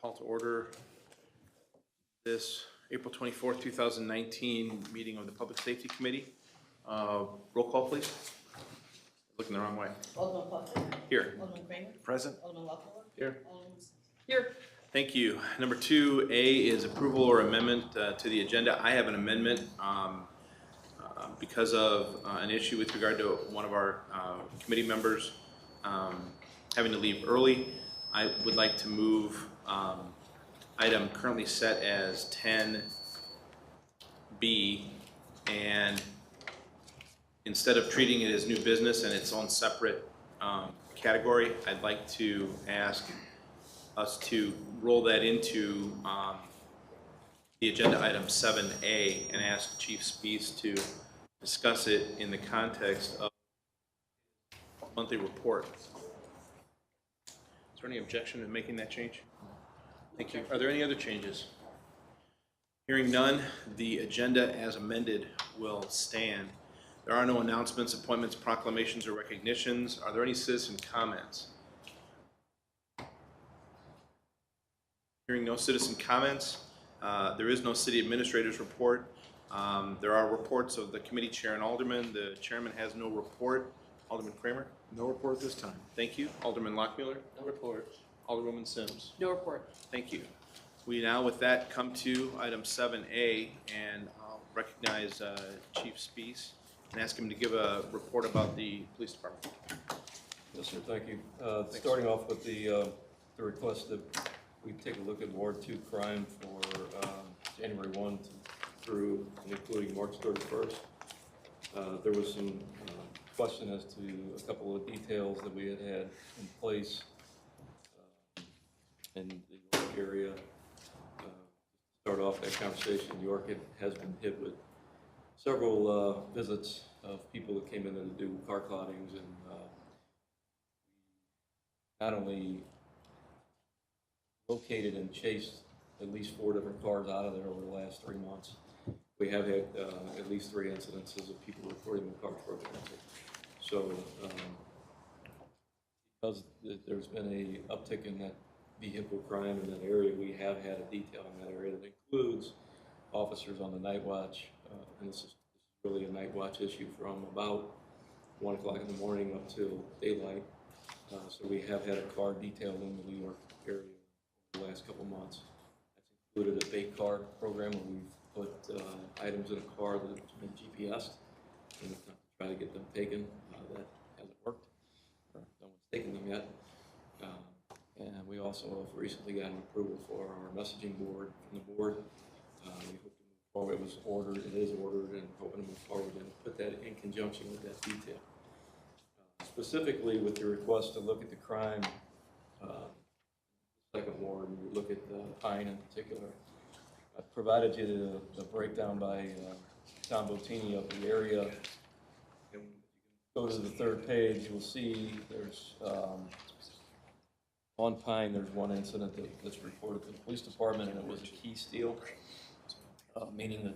Call to order this April 24th, 2019 meeting of the Public Safety Committee. Roll call, please. Looking the wrong way. Alderman Plucker. Here. Alderman Kramer. Present. Alderman Lockwood. Here. Alderman here. Thank you. Number 2A is approval or amendment to the agenda. I have an amendment because of an issue with regard to one of our committee members having to leave early. I would like to move item currently set as 10B, and instead of treating it as new business and its own separate category, I'd like to ask us to roll that into the agenda item 7A and ask Chief Spees to discuss it in the context of monthly report. Is there any objection to making that change? Thank you. Are there any other changes? Hearing none, the agenda as amended will stand. There are no announcements, appointments, proclamations, or recognitions. Are there any citizen comments? Hearing no citizen comments, there is no city administrator's report. There are reports of the committee chair and alderman. The chairman has no report. Alderman Kramer? No report this time. Thank you. Alderman Lockmuller? No report. Alderwoman Sims? No report. Thank you. We now, with that, come to item 7A, and I'll recognize Chief Spees and ask him to give a report about the police department. Yes, sir. Thank you. Starting off with the request that we take a look at Ward 2 crime for January 1 through and including March 31st. There was some question as to a couple of details that we had in place in the York area. Start off that conversation, York has been hit with several visits of people that came in to do car cloudings, and not only located and chased at least 4 different cars out of there over the last 3 months. We have had at least 3 incidences of people reporting the cars broken into. So because there's been a uptick in that vehicle crime in that area, we have had a detail in that area that includes officers on the night watch, and this is really a night watch issue from about 1 o'clock in the morning up till daylight. So we have had a car detailed in the New York area the last couple months. That's included a bait car program where we've put items in a car that's been GPSed and try to get them taken. That hasn't worked, or no one's taken them yet. And we also have recently gotten approval for our messaging board from the board. We hope to move forward. It was ordered, it is ordered, and we're hoping to move forward and put that in conjunction with that detail. Specifically with your request to look at the crime, second ward, and we look at Pine in particular. I provided you the breakdown by Tom Bottini of the area. And go to the 3rd page, you'll see there's on Pine, there's one incident that's reported to the police department, and it was a key steal, meaning that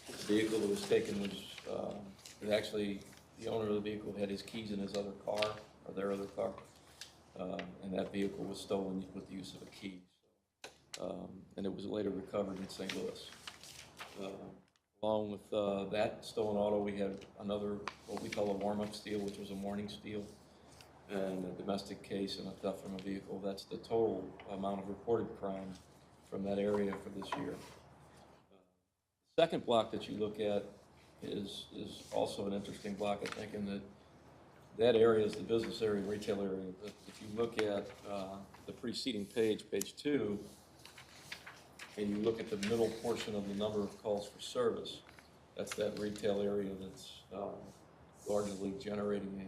the vehicle that was taken was actually the owner of the vehicle had his keys in his other car, or their other car, and that vehicle was stolen with the use of a key. And it was later recovered in St. Louis. Along with that stolen auto, we had another, what we call a warm-up steal, which was a morning steal, and a domestic case and a theft from a vehicle. That's the total amount of reported crime from that area for this year. The second block that you look at is also an interesting block, I think, in that area is the business area, retail area. But if you look at the preceding page, page 2, and you look at the middle portion of the number of calls for service, that's that retail area that's largely generating a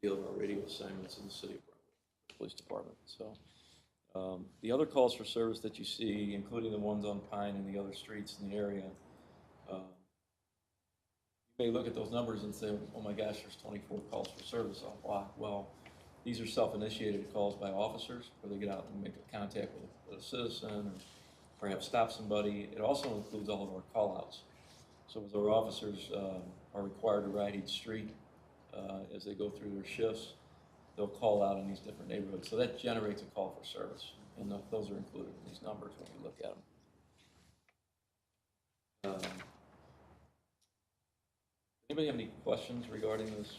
deal of our radio assignments in the city of Brentwood Police Department. So the other calls for service that you see, including the ones on Pine and the other streets in the area, you may look at those numbers and say, oh my gosh, there's 24 calls for service off block. Well, these are self-initiated calls by officers where they get out and make a contact with a citizen or perhaps stop somebody. It also includes all of our call-outs. So as our officers are required to ride each street as they go through their shifts, they'll call out in these different neighborhoods. So that generates a call for service. And those are included in these numbers when you look at them. Anybody have any questions regarding this?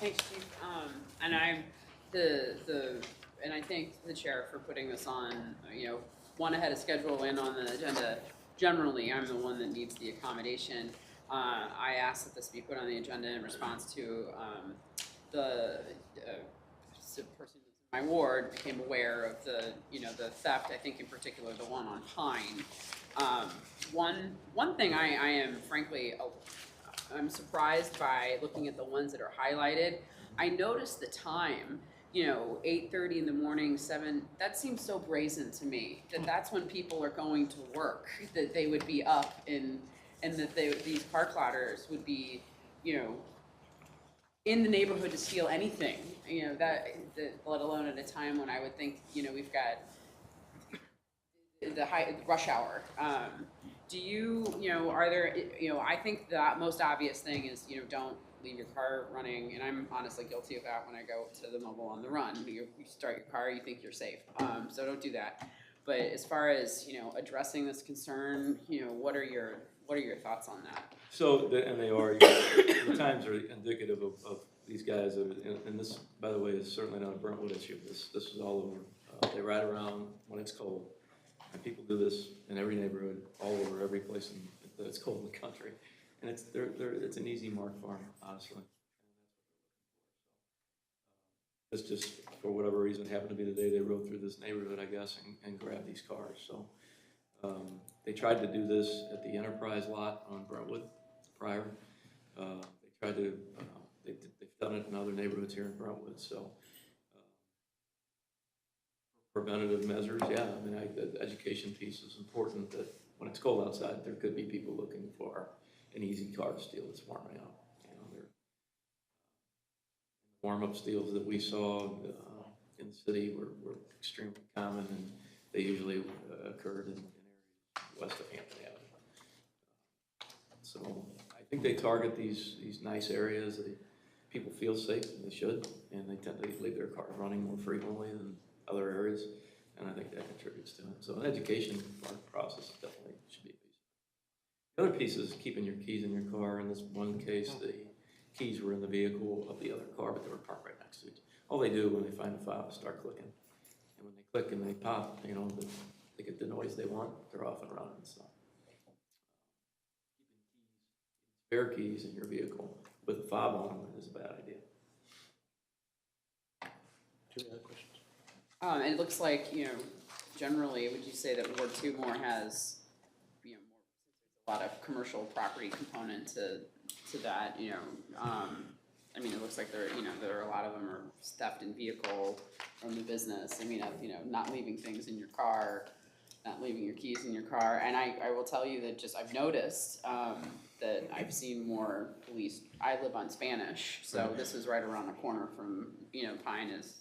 Thanks, Chief. And I thank the chair for putting this on, one ahead of schedule and on the agenda. Generally, I'm the one that needs the accommodation. I asked that this be put on the agenda in response to the person in my ward became aware of the theft, I think in particular the one on Pine. One thing I am frankly, I'm surprised by looking at the ones that are highlighted. I noticed the time, 8:30 in the morning, 7, that seems so brazen to me, that's when people are going to work, that they would be up and that these car clotters would be, in the neighborhood to steal anything, that let alone at a time when I would think, we've got the rush hour. Do you, are there, I think the most obvious thing is, don't leave your car running, and I'm honestly guilty of that when I go to the mobile on the run. You start your car, you think you're safe, so don't do that. But as far as, addressing this concern, what are your thoughts on that? So, and they are, the times are indicative of these guys, and this, by the way, is certainly not a Brentwood issue. This is all over. They ride around when it's cold, and people do this in every neighborhood, all over every place that it's cold in the country. And it's an easy mark for them, honestly. It's just, for whatever reason, happened to be the day they rode through this neighborhood, I guess, and grabbed these cars. So they tried to do this at the Enterprise lot on Brentwood prior. They tried to, they've done it in other neighborhoods here in Brentwood. So preventative measures, yeah. I mean, the education piece is important, that when it's cold outside, there could be people looking for an easy car to steal that's warming up. They're warm-up steals that we saw in the city were extremely common, and they usually occurred in areas west of Hampton Avenue. So I think they target these nice areas. People feel safe, and they should, and they tend to leave their cars running more frequently than other areas, and I think that contributes to it. So an education process definitely should be a piece. The other piece is keeping your keys in your car. In this one case, the keys were in the vehicle of the other car, but they were parked right next to it. All they do when they find a fob is start clicking. And when they click and they pop, they get the noise they want, they're off and running. So keeping spare keys in your vehicle with a fob on them is a bad idea. Any other questions? It looks like, generally, would you say that Ward 2 more has, a lot of commercial property component to that, I mean, it looks like there are a lot of them are theft in vehicle from the business. I mean, not leaving things in your car, not leaving your keys in your car. And I will tell you that I've noticed that I've seen more police. I live on Spanish, so this is right around the corner from, Pine is,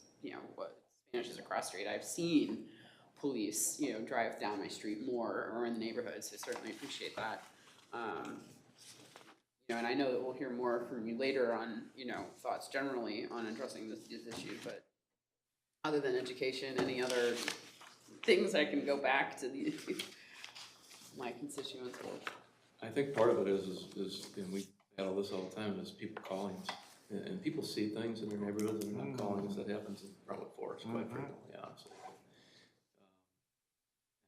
Spanish is across the street. I've seen police, drive down my street more or in the neighborhood, so I certainly appreciate that. And I know that we'll hear more from you later on, thoughts generally on addressing this issue, but other than education, any other things I can go back to my constituents with? I think part of it is, and we battle this all the time, is people calling us. And people see things in their neighborhoods and they're not calling us. That happens in Brentwood Forest quite frequently, honestly.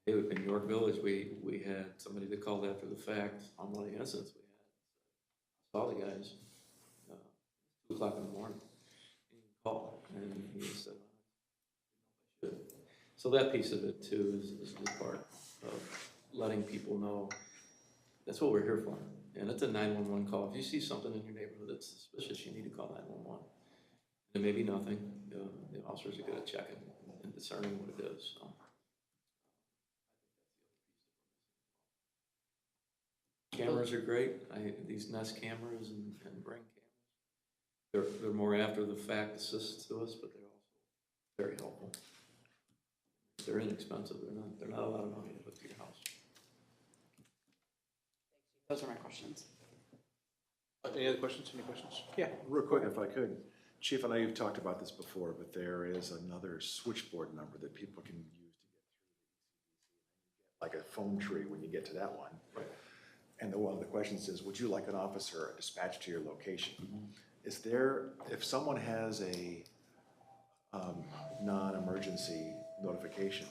In York Village, we had somebody that called after the fact on one of the incidents we had. I saw the guys 2 o'clock in the morning. He called and he said, I should. So that piece of it too is part of letting people know that's what we're here for. And it's a 911 call. If you see something in your neighborhood that's suspicious, you need to call 911. It may be nothing. The officers are good at checking and discerning what it is. So. Cameras are great. These Nest cameras and Ring cameras. They're more after the fact assists to us, but they're also very helpful. They're inexpensive. They're not a lot of money to put to your house. Those are my questions. Any other questions? Any questions? Yeah, real quick if I could. Chief, I know you've talked about this before, but there is another switchboard number that people can use to get through, like a phone tree when you get to that one. Right. And one of the questions is, would you like an officer dispatched to your location? Mm-hmm. Is there, if someone has a non-emergency notification,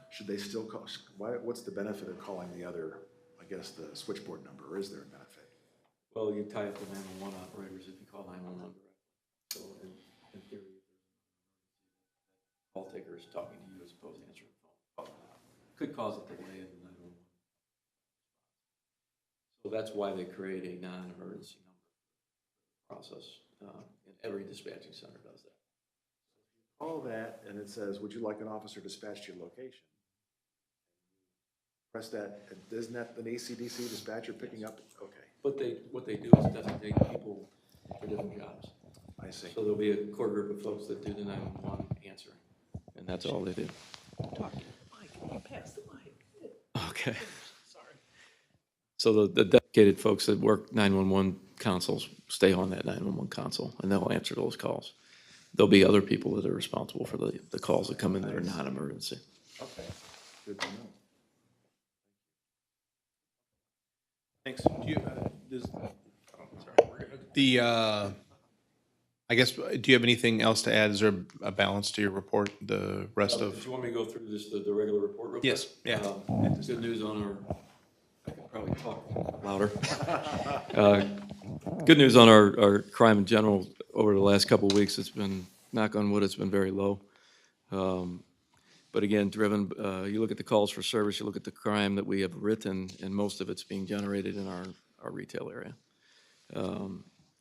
should they still call, what's the benefit of calling the other, I guess, the switchboard number, or is there a benefit? Well, you tie up the 911 operators if you call 911 directly. So in theory, call taker is talking to you as opposed to answering the phone. Could cause a delay in the 911. So that's why they create a non-emergency number process. And every dispatching center does that. All that, and it says, would you like an officer dispatched to your location? Press that, isn't that an ACDC dispatcher picking up? Okay, What they do is designate people for different jobs. I see. So there'll be a core group of folks that do the 911 answering, and that's all they do. Talking. Mike, you pass the mic. Okay. Sorry. So the dedicated folks that work 911 consoles stay on that 911 console, and they'll answer those calls. There'll be other people that are responsible for the calls that come in that are non-emergency. Okay, good to know. Thanks. Do you, I guess, do you have anything else to add? Is there a balance to your report, the rest Do of? you want me to go through just the regular report real quick? Yes, yeah. Good news on our, I could probably talk louder. Good news on our crime in general. Over the last couple of weeks, it's been, knock on wood, it's been very low. But again, driven, you look at the calls for service, you look at the crime that we have written, and most of it's being generated in our retail area.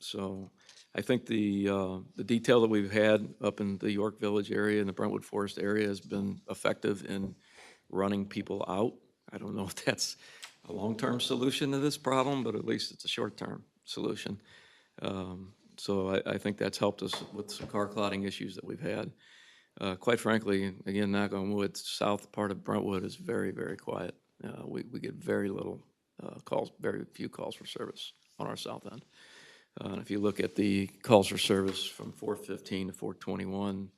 So I think the detail that we've had up in the York Village area and the Brentwood Forest area has been effective in running people out. I don't know if that's a long-term solution to this problem, but at least it's a short-term solution. So I think that's helped us with some car clotting issues that we've had. Quite frankly, again, knock on wood, south part of Brentwood is very, very quiet. We get very little calls, very few calls for service on our south end. And if you look at the calls for service from 415 to 421,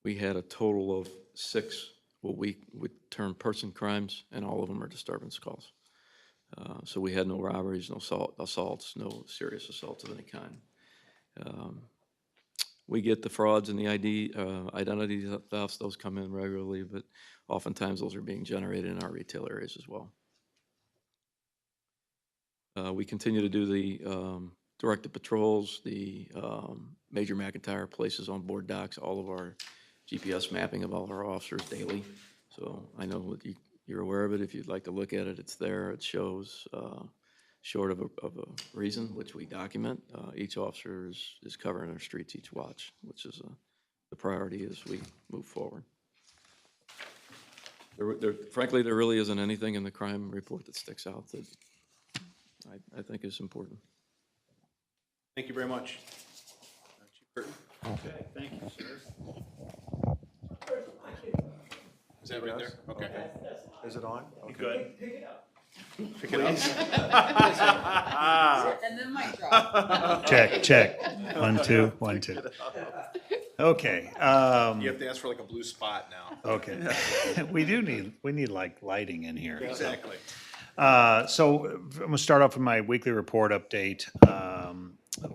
we had a total of 6 what we would term person crimes, and all of them are disturbance calls. So we had no robberies, no assaults, no serious assaults of any kind. We get the frauds and the identity thefts, those come in regularly, but oftentimes those are being generated in our retail areas as well. We continue to do the directed patrols, the Major McIntyre places on board docks, all of our GPS mapping of all our officers daily. So I know that you're aware of it. If you'd like to look at it, it's there. It shows, short of a reason, which we document, each officer is covering our streets each watch, which is the priority as we move forward. Frankly, there really isn't anything in the crime report that sticks out that I think is important. Thank you very much. Chief Burton? Okay, thank you, sir. Is that right there? Okay. Is it on? Okay. Good. Pick it up. And then mic drop. Check. 1, 2, 1, 2. Okay, You have to ask for like a blue spot now. okay. We need like lighting in here. Exactly. So I'm gonna start off with my weekly report update.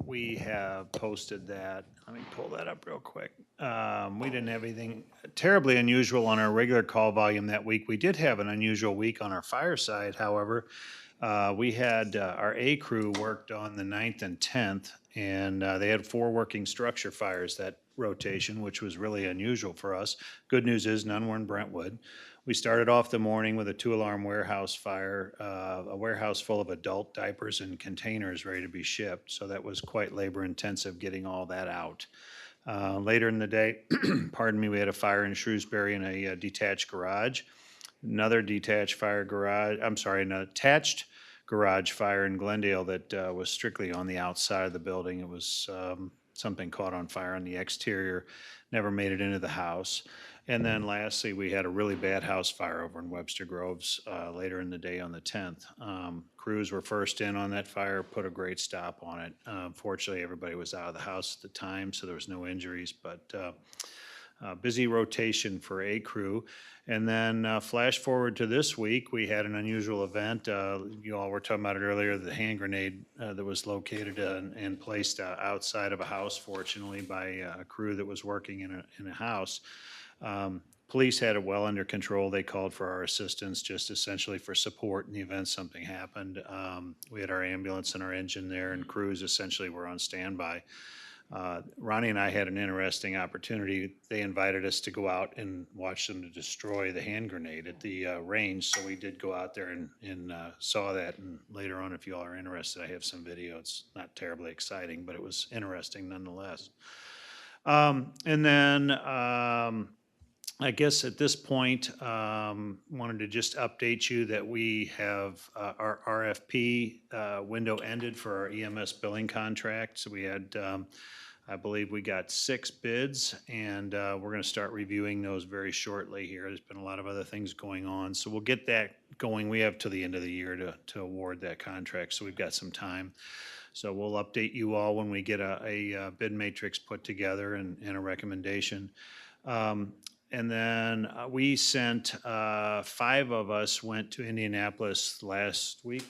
We have posted that. Let me pull that up real quick. We didn't have anything terribly unusual on our regular call volume that week. We did have an unusual week on our fire side, however. We had our A crew worked on the 9th and 10th, and they had 4 working structure fires that rotation, which was really unusual for us. Good news is none were in Brentwood. We started off the morning with a 2-alarm warehouse fire, a warehouse full of adult diapers and containers ready to be shipped. So that was quite labor intensive getting all that out. Later in the day, pardon me, we had a fire in Shrewsbury in a detached garage. Another detached fire garage, I'm sorry, an attached garage fire in Glendale that was strictly on the outside of the building. It was something caught on fire on the exterior, never made it into the house. And then lastly, we had a really bad house fire over in Webster Groves later in the day on the 10th. Crews were first in on that fire, put a great stop on it. Fortunately, everybody was out of the house at the time, so there was no injuries, but busy rotation for a crew. And then flash forward to this week, we had an unusual event. You all were talking about it earlier, the hand grenade that was located and placed outside of a house, fortunately, by a crew that was working in a house. Police had it well under control. They called for our assistance, just essentially for support in the event something happened. We had our ambulance and our engine there, and crews essentially were on standby. Ronnie and I had an interesting opportunity. They invited us to go out and watch them to destroy the hand grenade at the range. So we did go out there and saw that. And later on, if you all are interested, I have some video. It's not terribly exciting, but it was interesting nonetheless. And then I guess at this point, wanted to just update you that we have our RFP window ended for our EMS billing contract. So we had, I believe we got 6 bids, and we're going to start reviewing those very shortly here. There's been a lot of other things going on, so we'll get that going. We have till the end of the year to award that contract, so we've got some time. So we'll update you all when we get a bid matrix put together and a recommendation. And then we sent, 5 of us went to Indianapolis last week,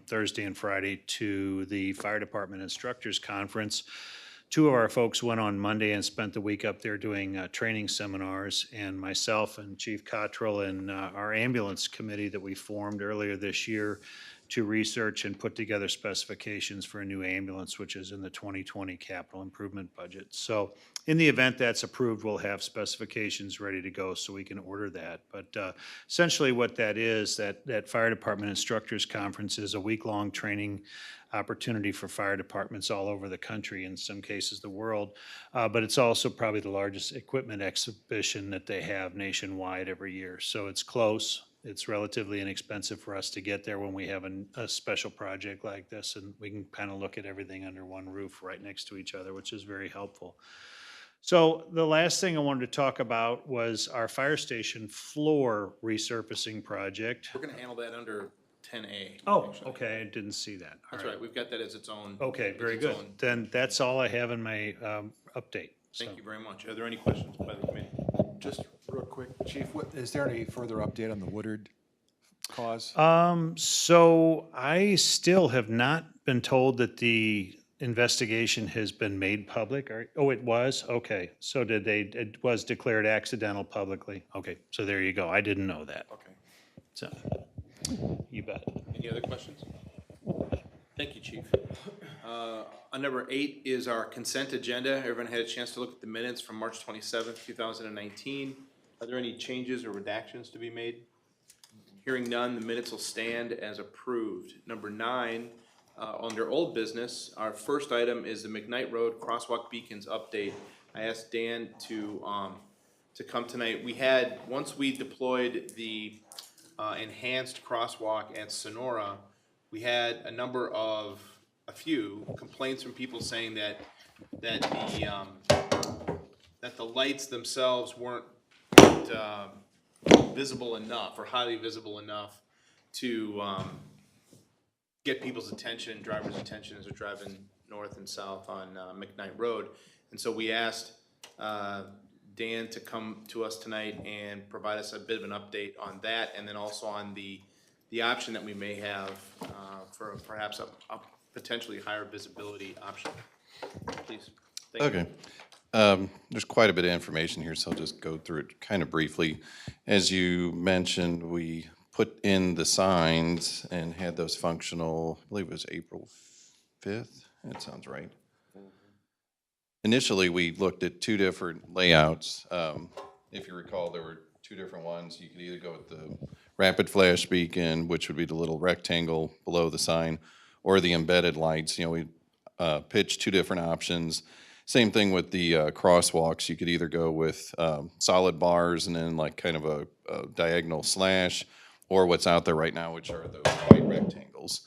Thursday and Friday, to the Fire Department Instructors Conference. 2 of our folks went on Monday and spent the week up there doing training seminars, and myself and Chief Cottrell and our ambulance committee that we formed earlier this year to research and put together specifications for a new ambulance, which is in the 2020 capital improvement budget. So in the event that's approved, we'll have specifications ready to go so we can order that. But essentially what that is, that Fire Department Instructors Conference is a week-long training opportunity for fire departments all over the country, in some cases the world. But it's also probably the largest equipment exhibition that they have nationwide every year. So it's close. It's relatively inexpensive for us to get there when we have a special project like this, and we can kind of look at everything under one roof right next to each other, which is very helpful. So the last thing I wanted to talk about was our fire station floor resurfacing project. We're gonna handle that under 10A. Oh, actually. okay, I didn't see that. All That's right, we've got that as its own. Okay, as very its good. own. Then that's all I have in my update. So. Thank you very much. Are there any questions by the committee? Just real quick, Chief, is there any further update on the Woodard cause? So I still have not been told that the investigation has been made public. Oh, it was? Okay. So it was declared accidental publicly. Okay, so there you go. I didn't know that. Okay. So, you bet. Any other questions? Thank you, Chief. On number 8 is our consent agenda. Everyone had a chance to look at the minutes from March 27th, 2019. Are there any changes or redactions to be made? Hearing none, the minutes will stand as approved. Number 9, under old business, our first item is the McKnight Road Crosswalk Beacons update. I asked Dan to come tonight. Once we deployed the enhanced crosswalk at Sonora, we had a few complaints from people saying that the lights themselves weren't visible enough or highly visible enough to get people's attention, drivers' attention as they're driving north and south on McKnight Road. And so we asked Dan to come to us tonight and provide us a bit of an update on that, and then also on the option that we may have for perhaps a potentially higher visibility option. Please. Thank you. Okay. There's quite a bit of information here, so I'll just go through it kind of briefly. As you mentioned, we put in the signs and had those functional, I believe it was April 5th. That sounds right. Initially, we looked at 2 different layouts. If you recall, there were 2 different ones. You could either go with the rapid flash beacon, which would be the little rectangle below the sign, or the embedded lights. You know, we pitched 2 different options. Same thing with the crosswalks. You could either go with solid bars and then like kind of a diagonal slash, or what's out there right now, which are those white rectangles.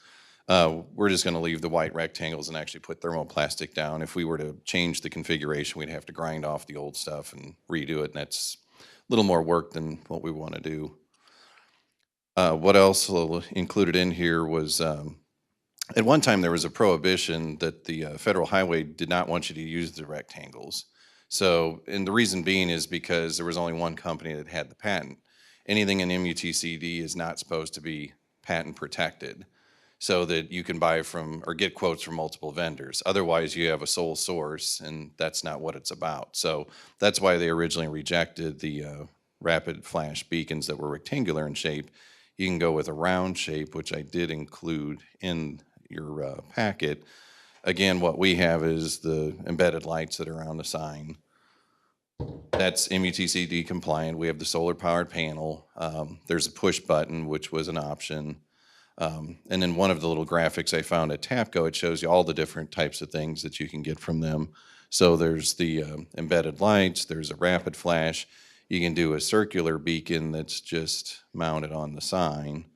We're just gonna leave the white rectangles and actually put thermoplastic down. If we were to change the configuration, we'd have to grind off the old stuff and redo it, and that's a little more work than what we wanna do. What else included in here was, at one time, there was a prohibition that the federal highway did not want you to use the rectangles. So, and the reason being is because there was only one company that had the patent. Anything in MUTCD is not supposed to be patent protected, so that you can buy from or get quotes from multiple vendors. Otherwise, you have a sole source, and that's not what it's about. So that's why they originally rejected the rapid flash beacons that were rectangular in shape. You can go with a round shape, which I did include in your packet. Again, what we have is the embedded lights that are on the sign. That's MUTCD compliant. We have the solar powered panel. There's a push button, which was an option. And then one of the little graphics I found at TAPCO, it shows you all the different types of things that you can get from them. So there's the embedded lights, there's a rapid flash. You can do a circular beacon that's just mounted on the sign.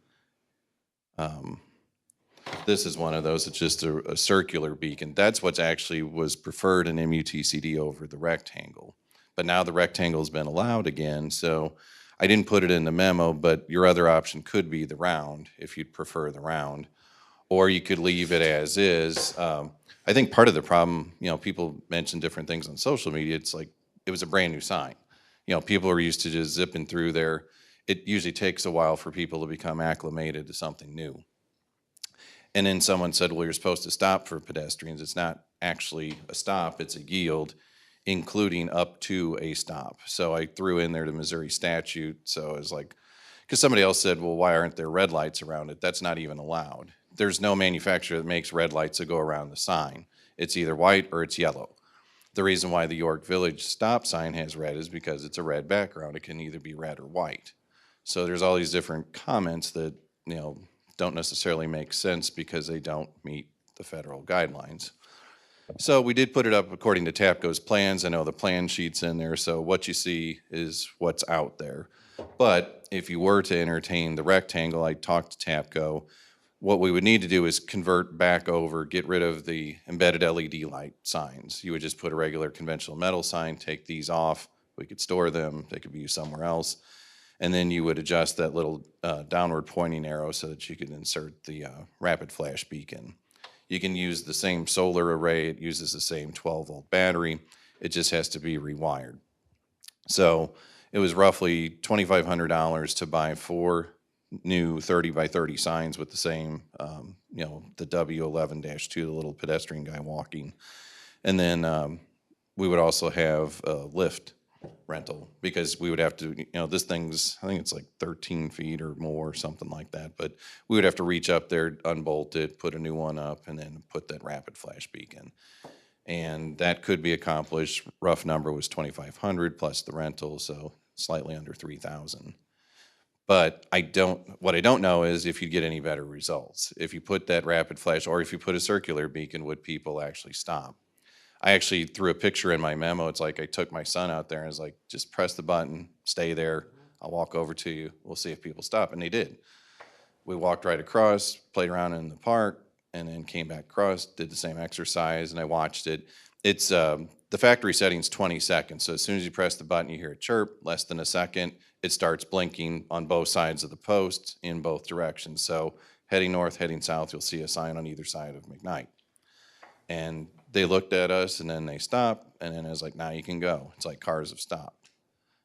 This is one of those, it's just a circular beacon. That's what's actually was preferred in MUTCD over the rectangle. But now the rectangle's been allowed again, so I didn't put it in the memo, but your other option could be the round, if you'd prefer the round. Or you could leave it as is. I think part of the problem, people mention different things on social media. It's like, it was a brand new sign. People are used to just zipping through there. It usually takes a while for people to become acclimated to something new. And then someone said, well, you're supposed to stop for pedestrians. It's not actually a stop, it's a yield, including up to a stop. So I threw in there the Missouri statute. So I was like, because somebody else said, well, why aren't there red lights around it? That's not even allowed. There's no manufacturer that makes red lights that go around the sign. It's either white or it's yellow. The reason why the York Village stop sign has red is because it's a red background. It can either be red or white. So there's all these different comments that, don't necessarily make sense because they don't meet the federal guidelines. So we did put it up according to TAPCO's plans. I know the plan sheet's in there, so what you see is what's out there. But if you were to entertain the rectangle, I talked to TAPCO, what we would need to do is convert back over, get rid of the embedded LED light signs. You would just put a regular conventional metal sign, take these off, we could store them, they could be used somewhere else. And then you would adjust that little downward pointing arrow so that you could insert the rapid flash beacon. You can use the same solar array, it uses the same 12-volt battery, it just has to be rewired. So it was roughly $2,500 to buy 4 new 30 by 30 signs with the same, the W11-2, the little pedestrian guy walking. And then we would also have a lift rental, because we would have to, this thing's, I think it's like 13 feet or more, something like that, but we would have to reach up there, unbolt it, put a new one up, and then put that rapid flash beacon. And that could be accomplished, rough number was 2,500 plus the rental, so slightly under 3,000. But what I don't know is if you get any better results. If you put that rapid flash, or if you put a circular beacon, would people actually stop? I actually threw a picture in my memo. It's like I took my son out there and was like, just press the button, stay there. I'll walk over to you. We'll see if people stop. And they did. We walked right across, played around in the park, and then came back across, did the same exercise, and I watched it. It's the factory setting's 20 seconds. So as soon as you press the button, you hear a chirp, less than a second, it starts blinking on both sides of the post in both directions. So heading north, heading south, you'll see a sign on either side of McKnight. And they looked at us and then they stopped, and then I was like, now you can go. It's like cars have stopped.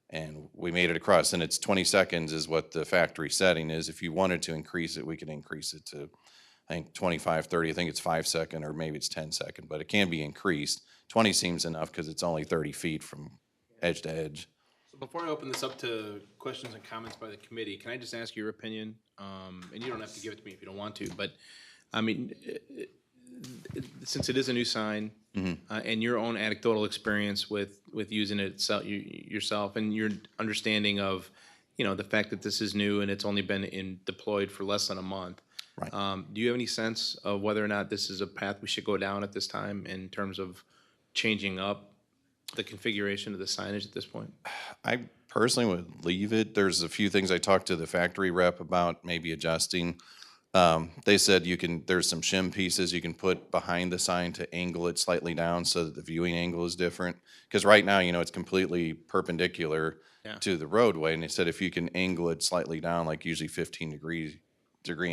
And we made it across, and it's 20 seconds is what the factory setting is. If you wanted to increase it, we could increase it to, I think, 25, 30. I think it's 5 second, or maybe it's 10 second, but it can be increased. 20 seems enough because it's only 30 feet from edge to edge. So before I open this up to questions and comments by the committee, can I just ask your opinion? And you don't have to give it to me if you don't want to, but I mean, since it is a new sign, and your own anecdotal experience with using it yourself, and your understanding of, the fact that this is new and it's only been deployed for less than a month. Right. Do you have any sense of whether or not this is a path we should go down at this time in terms of changing up the configuration of the signage at this point? I personally would leave it. There's a few things I talked to the factory rep about maybe adjusting. They said there's some shim pieces you can put behind the sign to angle it slightly down so that the viewing angle is different. Because right now, it's completely perpendicular Yeah. to the roadway, and they said if you can angle it slightly down, like usually 15 degree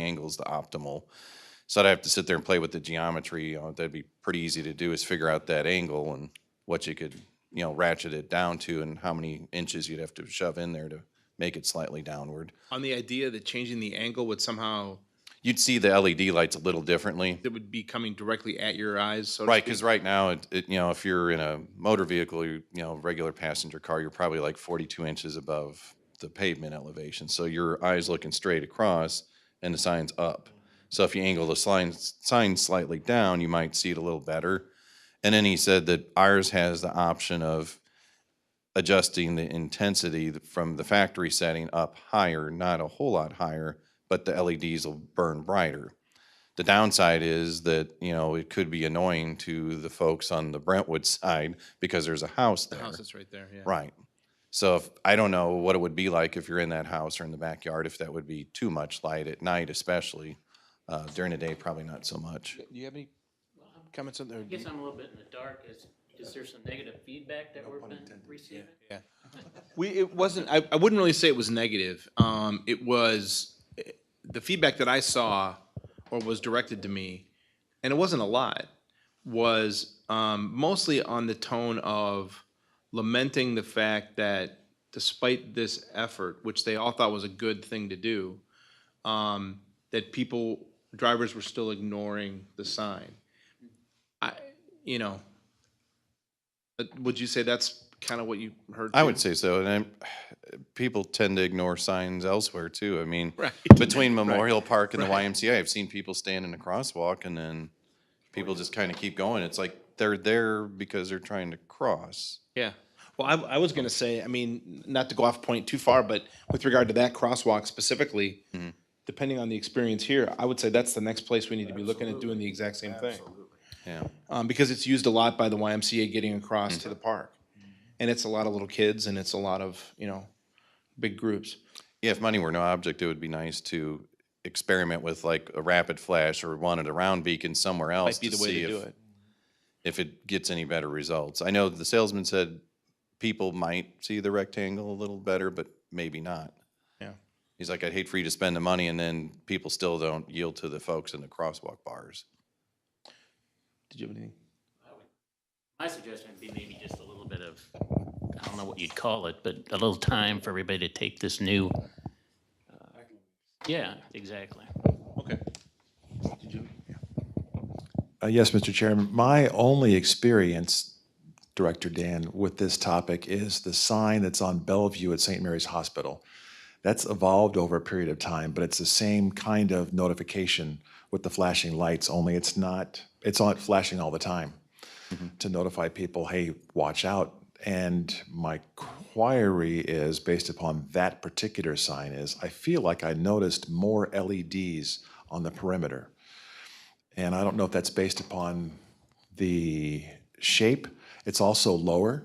angle is the optimal. So I'd have to sit there and play with the geometry. That'd be pretty easy to do, is figure out that angle and what you could, ratchet it down to and how many inches you'd have to shove in there to make it slightly downward. On the idea that changing the angle would somehow, You'd see the LED lights a little differently. that would be coming directly at your eyes, so to Right, speak? because right now, if you're in a motor vehicle, regular passenger car, you're probably like 42 inches above the pavement elevation. So your eye's looking straight across and the sign's up. So if you angle the sign slightly down, you might see it a little better. And then he said that ours has the option of adjusting the intensity from the factory setting up higher, not a whole lot higher, but the LEDs will burn brighter. The downside is that, it could be annoying to the folks on the Brentwood side because there's a house The there. house that's right there, yeah. Right. So I don't know what it would be like if you're in that house or in the backyard, if that would be too much light at night especially. During the day, probably not so much. Do you have any comments on there? I guess I'm a little bit in the dark. Is there some negative feedback that we've been receiving? Yeah. It wasn't, I wouldn't really say it was negative. It was, the feedback that I saw or was directed to me, and it wasn't a lot, was mostly on the tone of lamenting the fact that despite this effort, which they all thought was a good thing to do, that drivers were still ignoring the sign. Would you say that's kind of what you heard? I too? would say so, and people tend to ignore signs elsewhere too. I mean, Right. between Memorial Park and the YMCA, I've seen people stand in the crosswalk and then people just kind of keep going. It's like they're there because they're trying to cross. Yeah. Well, I was going to say, I mean, not to go off point too far, but with regard to that crosswalk specifically, depending on the experience here, I would say that's the next place we need to be looking at doing the exact same thing. Yeah. Because it's used a lot by the YMCA getting across to the park. And it's a lot of little kids and it's a lot of, big groups. Yeah, if money were no object, it would be nice to experiment with like a rapid flash or one at a round beacon somewhere else Might be to the way see to do it. if it gets any better results. I know the salesman said people might see the rectangle a little better, but maybe not. Yeah. He's like, I'd hate for you to spend the money and then people still don't yield to the folks in the crosswalk bars. Did you have anything? My suggestion would be maybe just a little bit of, I don't know what you'd call it, but a little time for everybody to take this new. Yeah, exactly. Okay. Yes, Mr. Chairman. My only experience, Director Dan, with this topic is the sign that's on Bellevue at St. Mary's Hospital. That's evolved over a period of time, but it's the same kind of notification with the flashing lights, only it's on flashing all the time to notify people, hey, watch out. And my query is, based upon that particular sign, is I feel like I noticed more LEDs on the perimeter. And I don't know if that's based upon the shape. It's also lower.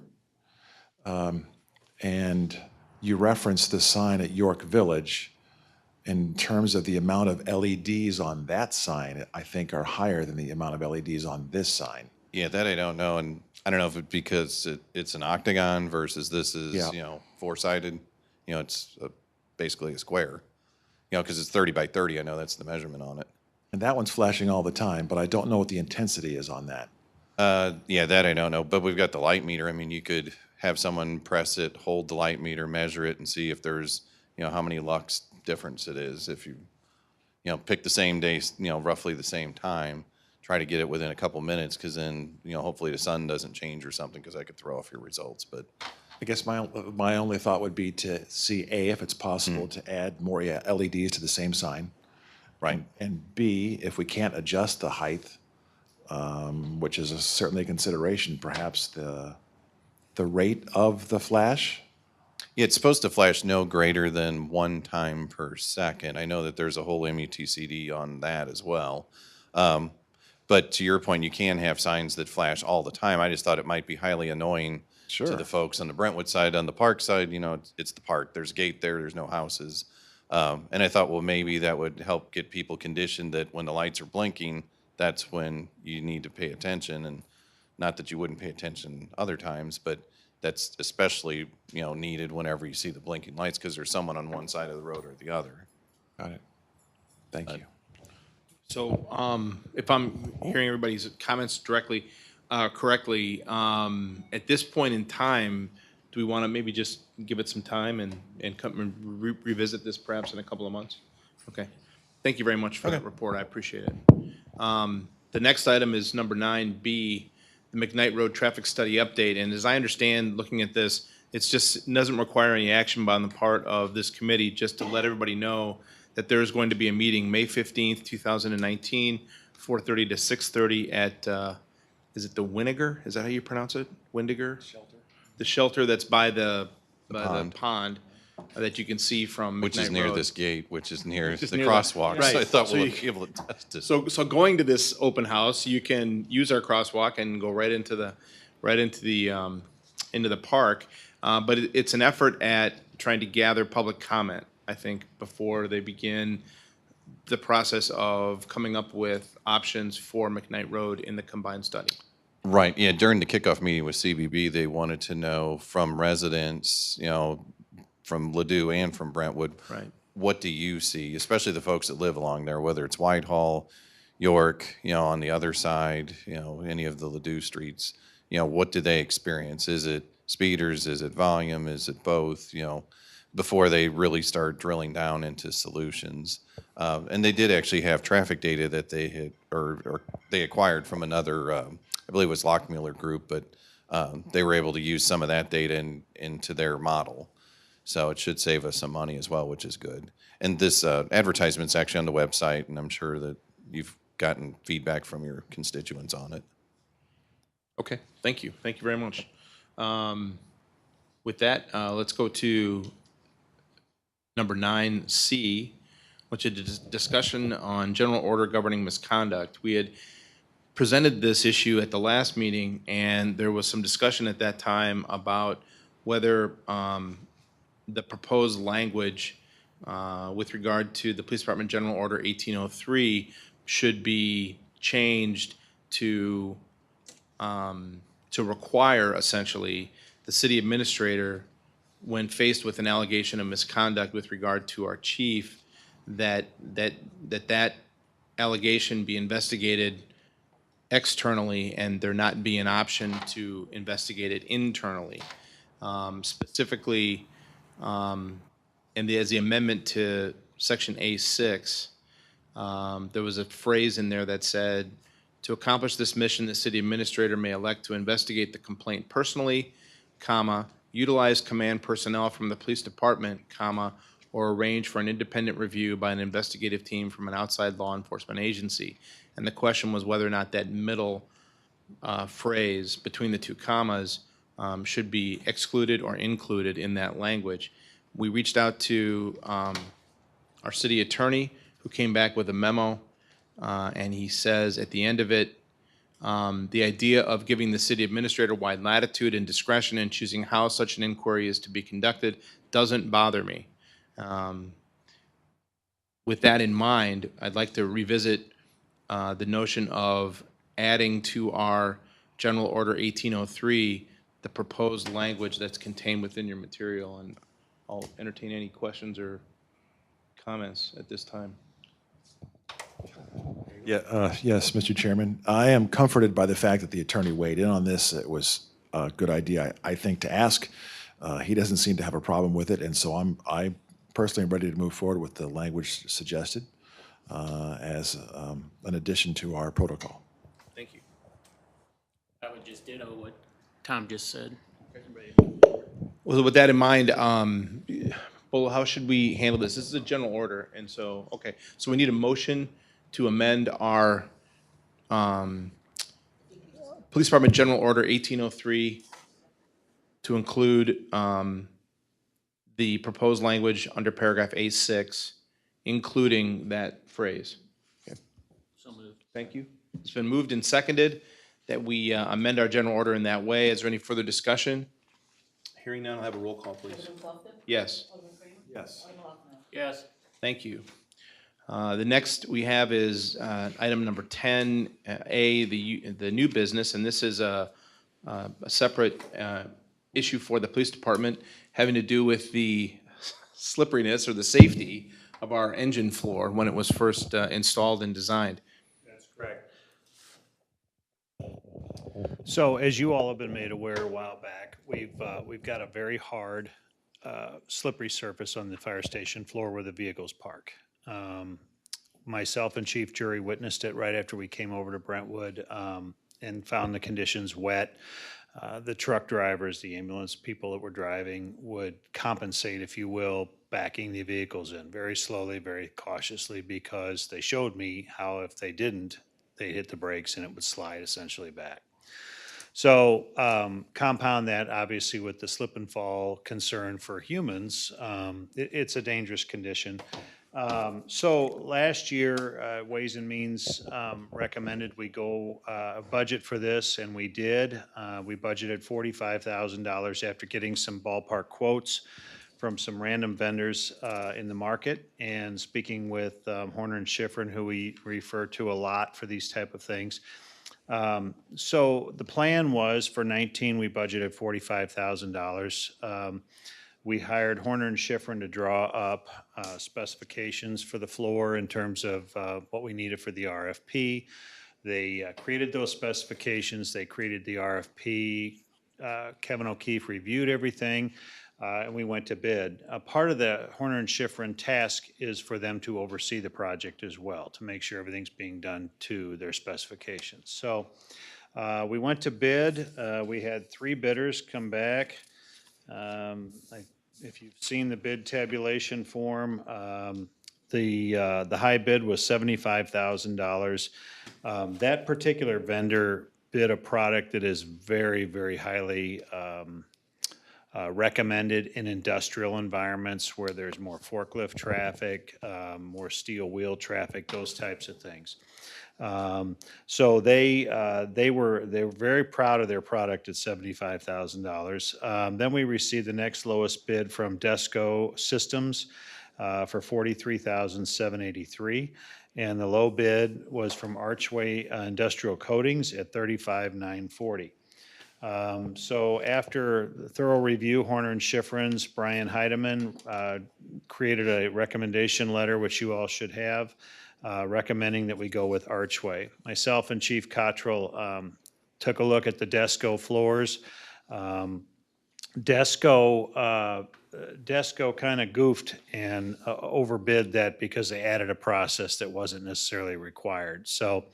And you referenced the sign at York Village. In terms of the amount of LEDs on that sign, I think are higher than the amount of LEDs on this sign. Yeah, that I don't know, and I don't know if it's because it's an octagon versus this is, Yeah. four-sided. It's basically a square. Because it's 30 by 30, I know that's the measurement on it. And that one's flashing all the time, but I don't know what the intensity is on that. Yeah, that I don't know, but we've got the light meter. I mean, you could have someone press it, hold the light meter, measure it, and see if there's, how many lux difference it is. If you, pick the same day, roughly the same time, try to get it within a couple minutes, because then, hopefully the sun doesn't change or something, because that could throw off your results, but. I guess my only thought would be to see, A, if it's possible to add more LEDs to the same sign. Right. And B, if we can't adjust the height, which is certainly a consideration, perhaps the rate of the flash. Yeah, it's supposed to flash no greater than 1 time per second. I know that there's a whole MUTCD on that as well. But to your point, you can have signs that flash all the time. I just thought it might be highly annoying to Sure. the folks on the Brentwood side. On the park side, it's the park. There's a gate there. There's no houses. And I thought, well, maybe that would help get people conditioned that when the lights are blinking, that's when you need to pay attention. And not that you wouldn't pay attention other times, but that's especially, needed whenever you see the blinking lights because there's someone on one side of the road or the other. Got it. Thank you. So, if I'm hearing everybody's comments correctly, at this point in time, do we want to maybe just give it some time and come and revisit this perhaps in a couple of months? Okay. Thank you very much for that report. I appreciate it. The next item is number 9B, the McKnight Road Traffic Study Update. And as I understand, looking at this, it doesn't require any action on the part of this committee, just to let everybody know that there is going to be a meeting May 15th, 2019, 4:30 to 6:30 at, is it the Winnegar? Is that how you pronounce it? Winnegar? Shelter. The shelter that's by the pond that you can see from Which is McKnight near Road. this gate, which is near the near the- crosswalk. Right. So I thought So we'll you- be able to test it. So going to this open house, you can use our crosswalk and go right into the park. But it's an effort at trying to gather public comment, I think, before they begin the process of coming up with options for McKnight Road in the combined study. Right, yeah, during the kickoff meeting with CBB, they wanted to know from residents, from Ladue and from Brentwood. Right. What do you see, especially the folks that live along there, whether it's Whitehall, York, on the other side, any of the Ladue streets, what do they experience? Is it speeders? Is it volume? Is it both? Before they really start drilling down into solutions. And they did actually have traffic data that they had, or they acquired from another, I believe it was Lockmuller Group, but they were able to use some of that data into their model. So it should save us some money as well, which is good. And this advertisement's actually on the website, and I'm sure that you've gotten feedback from your constituents on it. Okay, thank you. Thank you very much. With that, let's go to number 9C, which is a discussion on general order governing misconduct. We had presented this issue at the last meeting, and there was some discussion at that time about whether the proposed language with regard to the Police Department General Order 1803 should be changed to require essentially the city administrator, when faced with an allegation of misconduct with regard to our chief, that allegation be investigated externally and there not be an option to investigate it internally. Specifically, as the amendment to section A6, there was a phrase in there that said, to accomplish this mission, the city administrator may elect to investigate the complaint personally, comma, utilize command personnel from the police department, comma, or arrange for an independent review by an investigative team from an outside law enforcement agency. And the question was whether or not that middle phrase between the two commas should be excluded or included in that language. We reached out to our city attorney, who came back with a memo, and he says at the end of it, the idea of giving the city administrator wide latitude and discretion in choosing how such an inquiry is to be conducted doesn't bother me. With that in mind, I'd like to revisit the notion of adding to our General Order 1803 the proposed language that's contained within your material, and I'll entertain any questions or comments at this time. Yes, Mr. Chairman. I am comforted by the fact that the attorney weighed in on this. It was a good idea, I think, to ask. He doesn't seem to have a problem with it, and so I personally am ready to move forward with the language suggested as an addition to our protocol. Thank you. I would just ditto what Tom just said. Well, with that in mind, well, how should we handle this? This is a general order, and so, okay, so we need a motion to amend our Police Department General Order 1803 to include the proposed language under paragraph A6, including that phrase. Okay. So moved. Thank you. It's been moved and seconded that we amend our general order in that way. Is there any further discussion? Hearing none, I'll have a roll call, please. Yes. Yes. Yes. Thank you. The next we have is item number 10A, the new business, and this is a separate issue for the police department having to do with the slipperiness or the safety of our engine floor when it was first installed and designed. That's correct. So as you all have been made aware a while back, we've got a very hard, slippery surface on the fire station floor where the vehicles park. Myself and Chief Jury witnessed it right after we came over to Brentwood, and found the conditions wet. The truck drivers, the ambulance people that were driving would compensate, if you will, backing the vehicles in very slowly, very cautiously, because they showed me how if they didn't, they'd hit the brakes and it would slide essentially back. So compound that obviously with the slip and fall concern for humans, it's a dangerous condition. So last year, Ways and Means recommended we go budget for this, and we did. We budgeted $45,000 after getting some ballpark quotes from some random vendors in the market, and speaking with Horner and Schifrin, who we refer to a lot for these type of things. So the plan was for 19, we budgeted $45,000. We hired Horner and Schifrin to draw up specifications for the floor in terms of what we needed for the RFP. They created those specifications. They created the RFP. Kevin O'Keefe reviewed everything, and we went to bid. Part of the Horner and Schifrin task is for them to oversee the project as well, to make sure everything's being done to their specifications. So we went to bid. We had 3 bidders come back. If you've seen the bid tabulation form, the high bid was $75,000. That particular vendor bid a product that is very, very highly recommended in industrial environments where there's more forklift traffic, more steel wheel traffic, those types of things. So they were very proud of their product at $75,000. Then we received the next lowest bid from Desco Systems for $43,783, and the low bid was from Archway Industrial Coatings at $35,940. So after thorough review, Horner and Schifrin's Brian Heidemann created a recommendation letter, which you all should have, recommending that we go with Archway. Myself and Chief Cottrell took a look at the Desco floors. Desco kind of goofed and overbid that because they added a process that wasn't necessarily required. So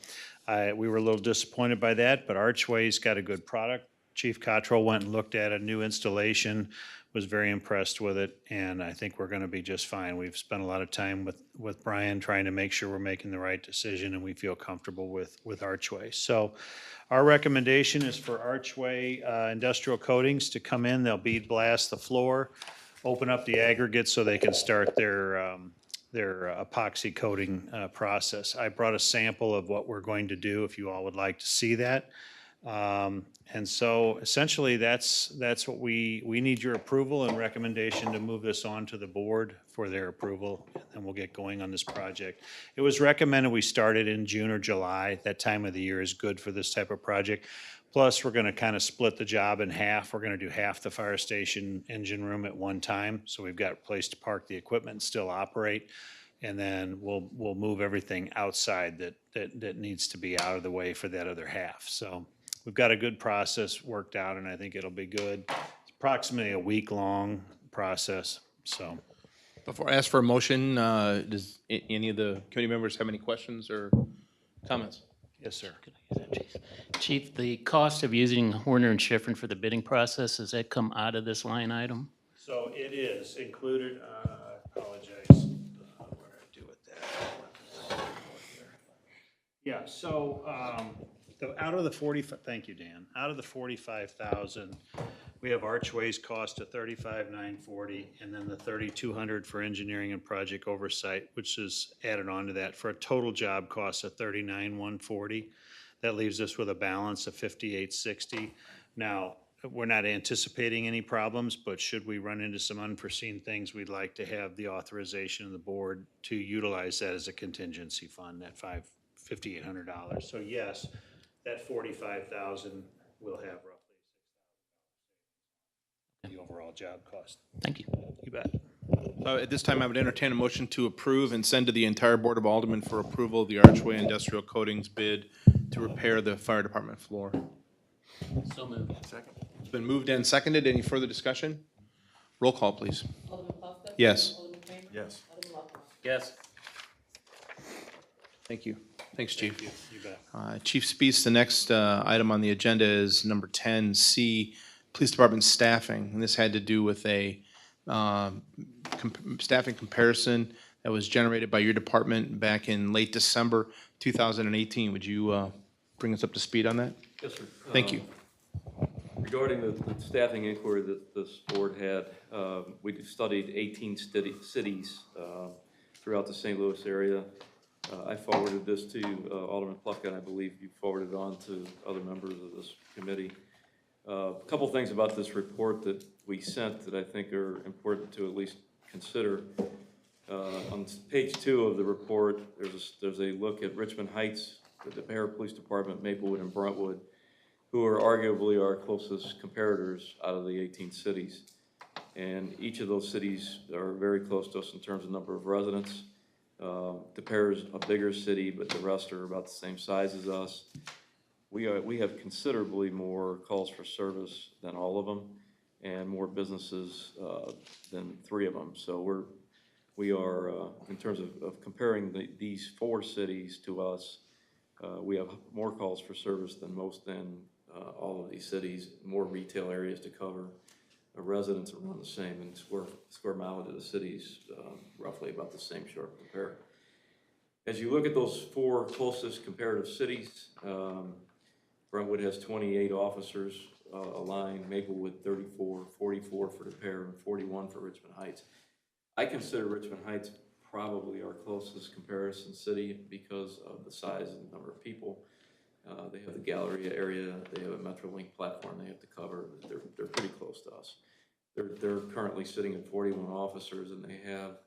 we were a little disappointed by that, but Archway's got a good product. Chief Cottrell went and looked at a new installation, was very impressed with it, and I think we're going to be just fine. We've spent a lot of time with Brian trying to make sure we're making the right decision, and we feel comfortable with Archway. So our recommendation is for Archway Industrial Coatings to come in. They'll bead blast the floor, open up the aggregate so they can start their epoxy coating process. I brought a sample of what we're going to do if you all would like to see that. And so essentially that's what we need your approval and recommendation to move this on to the board for their approval, and we'll get going on this project. It was recommended we start it in June or July. That time of the year is good for this type of project. Plus, we're going to kind of split the job in half. We're going to do half the fire station engine room at one time, so we've got a place to park the equipment and still operate. And then we'll move everything outside that needs to be out of the way for that other half. So we've got a good process worked out, and I think it'll be good. It's approximately a week-long process, so. Before I ask for a motion, does any of the committee members have any questions or comments? Yes, sir. Chief, the cost of using Horner and Schifrin for the bidding process, does that come out of this line item? So it is included, I apologize. What did I do with that? Yeah, so, out of the 45, thank you, Dan. Out of the 45,000, we have Archway's cost of 35,940, and then the 3,200 for engineering and project oversight, which is added on to that for a total job cost of 39,140. That leaves us with a balance of 58,60. Now, we're not anticipating any problems, but should we run into some unforeseen things, we'd like to have the authorization of the board to utilize that as a contingency fund, that $5,800. So yes, that 45,000 will have roughly the overall job cost. Thank you. You bet. At this time, I would entertain a motion to approve and send to the entire Board of Aldermen for approval the Archway Industrial Coatings bid to repair the fire department floor. So moved. It's been moved and seconded. Any further discussion? Roll call, please. Yes. Yes. Yes. Thank you. Thanks, Chief. You bet. Chief Spees, the next item on the agenda is number 10C, Police Department staffing. And this had to do with a staffing comparison that was generated by your department back in late December 2018. Would you bring us up to speed on that? Yes, sir. Thank you. Regarding the staffing inquiry that this board had, we studied 18 cities throughout the St. Louis area. I forwarded this to Alderman Plufka, and I believe you forwarded it on to other members of this committee. A couple things about this report that we sent that I think are important to at least consider. On page 2 of the report, there's a look at Richmond Heights, the DePere Police Department, Maplewood, and Brentwood, who are arguably our closest comparators out of the 18 cities. And each of those cities are very close to us in terms of number of residents. DePere is a bigger city, but the rest are about the same size as us. We have considerably more calls for service than all of them, and more businesses than 3 of them. So we are in terms of comparing these 4 cities to us, we have more calls for service than all of these cities, more retail areas to cover. Residents are around the same, and square mileage of the cities roughly about the same short compare. As you look at those 4 closest comparative cities, Brentwood has 28 officers aligned, Maplewood 34, 44 for DePere, and 41 for Richmond Heights. I consider Richmond Heights probably our closest comparison city because of the size and number of people. They have the Galleria area, they have a Metrolink platform they have to cover. They're pretty close to us. They're currently sitting at 41 officers, and they have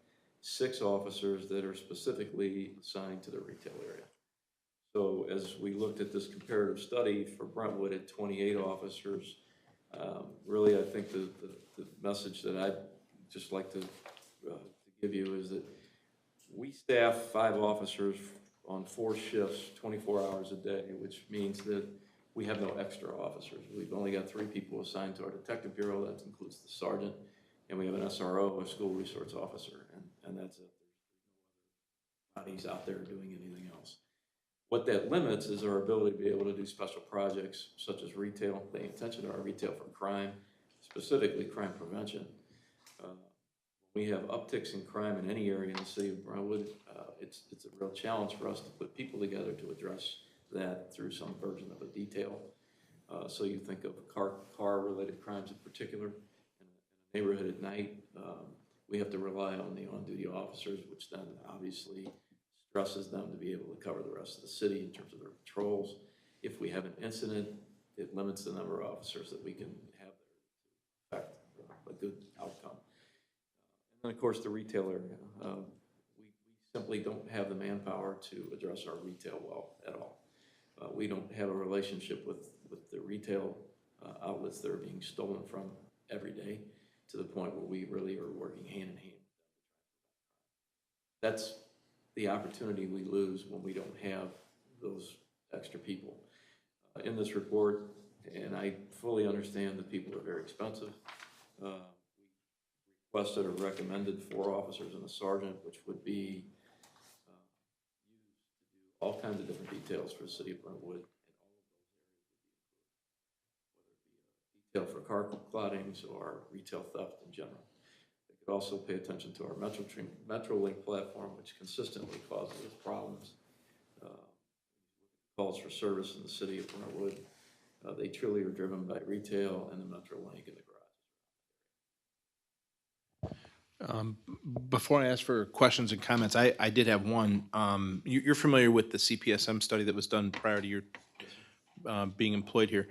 6 officers that are specifically assigned to the retail area. So as we looked at this comparative study for Brentwood at 28 officers, really I think the message that I'd just like to give you is that we staff 5 officers on 4 shifts, 24 hours a day, which means that we have no extra officers. We've only got 3 people assigned to our detective bureau. That includes the sergeant, and we have an SRO, a school resource officer, and that's it. Nobody's out there doing anything else. What that limits is our ability to be able to do special projects such as retail, paying attention to our retail for crime, specifically crime prevention. We have upticks in crime in any area in the city of Brentwood. It's a real challenge for us to put people together to address that through some version of a detail. So you think of car-related crimes in particular. In a neighborhood at night, we have to rely on the on-duty officers, which then obviously stresses them to be able to cover the rest of the city in terms of their patrols. If we have an incident, it limits the number of officers that we can have there to affect a good outcome. And of course, the retail area. We simply don't have the manpower to address our retail well at all. We don't have a relationship with the retail outlets that are being stolen from every day to the point where we really are working hand in hand. That's the opportunity we lose when we don't have those extra people. In this report, and I fully understand that people are very expensive, we requested or recommended 4 officers and a sergeant, which would be used to do all kinds of different details for the city of Brentwood. And all of those areas would be included, whether it be a detail for car clottings or retail theft in general. They could also pay attention to our Metrolink platform, which consistently causes us problems. Calls for service in the city of Brentwood. They truly are driven by retail and the Metrolink in the garage. Before I ask for questions and comments, I did have one. You're familiar with the CPSM study that was done prior to your being employed here.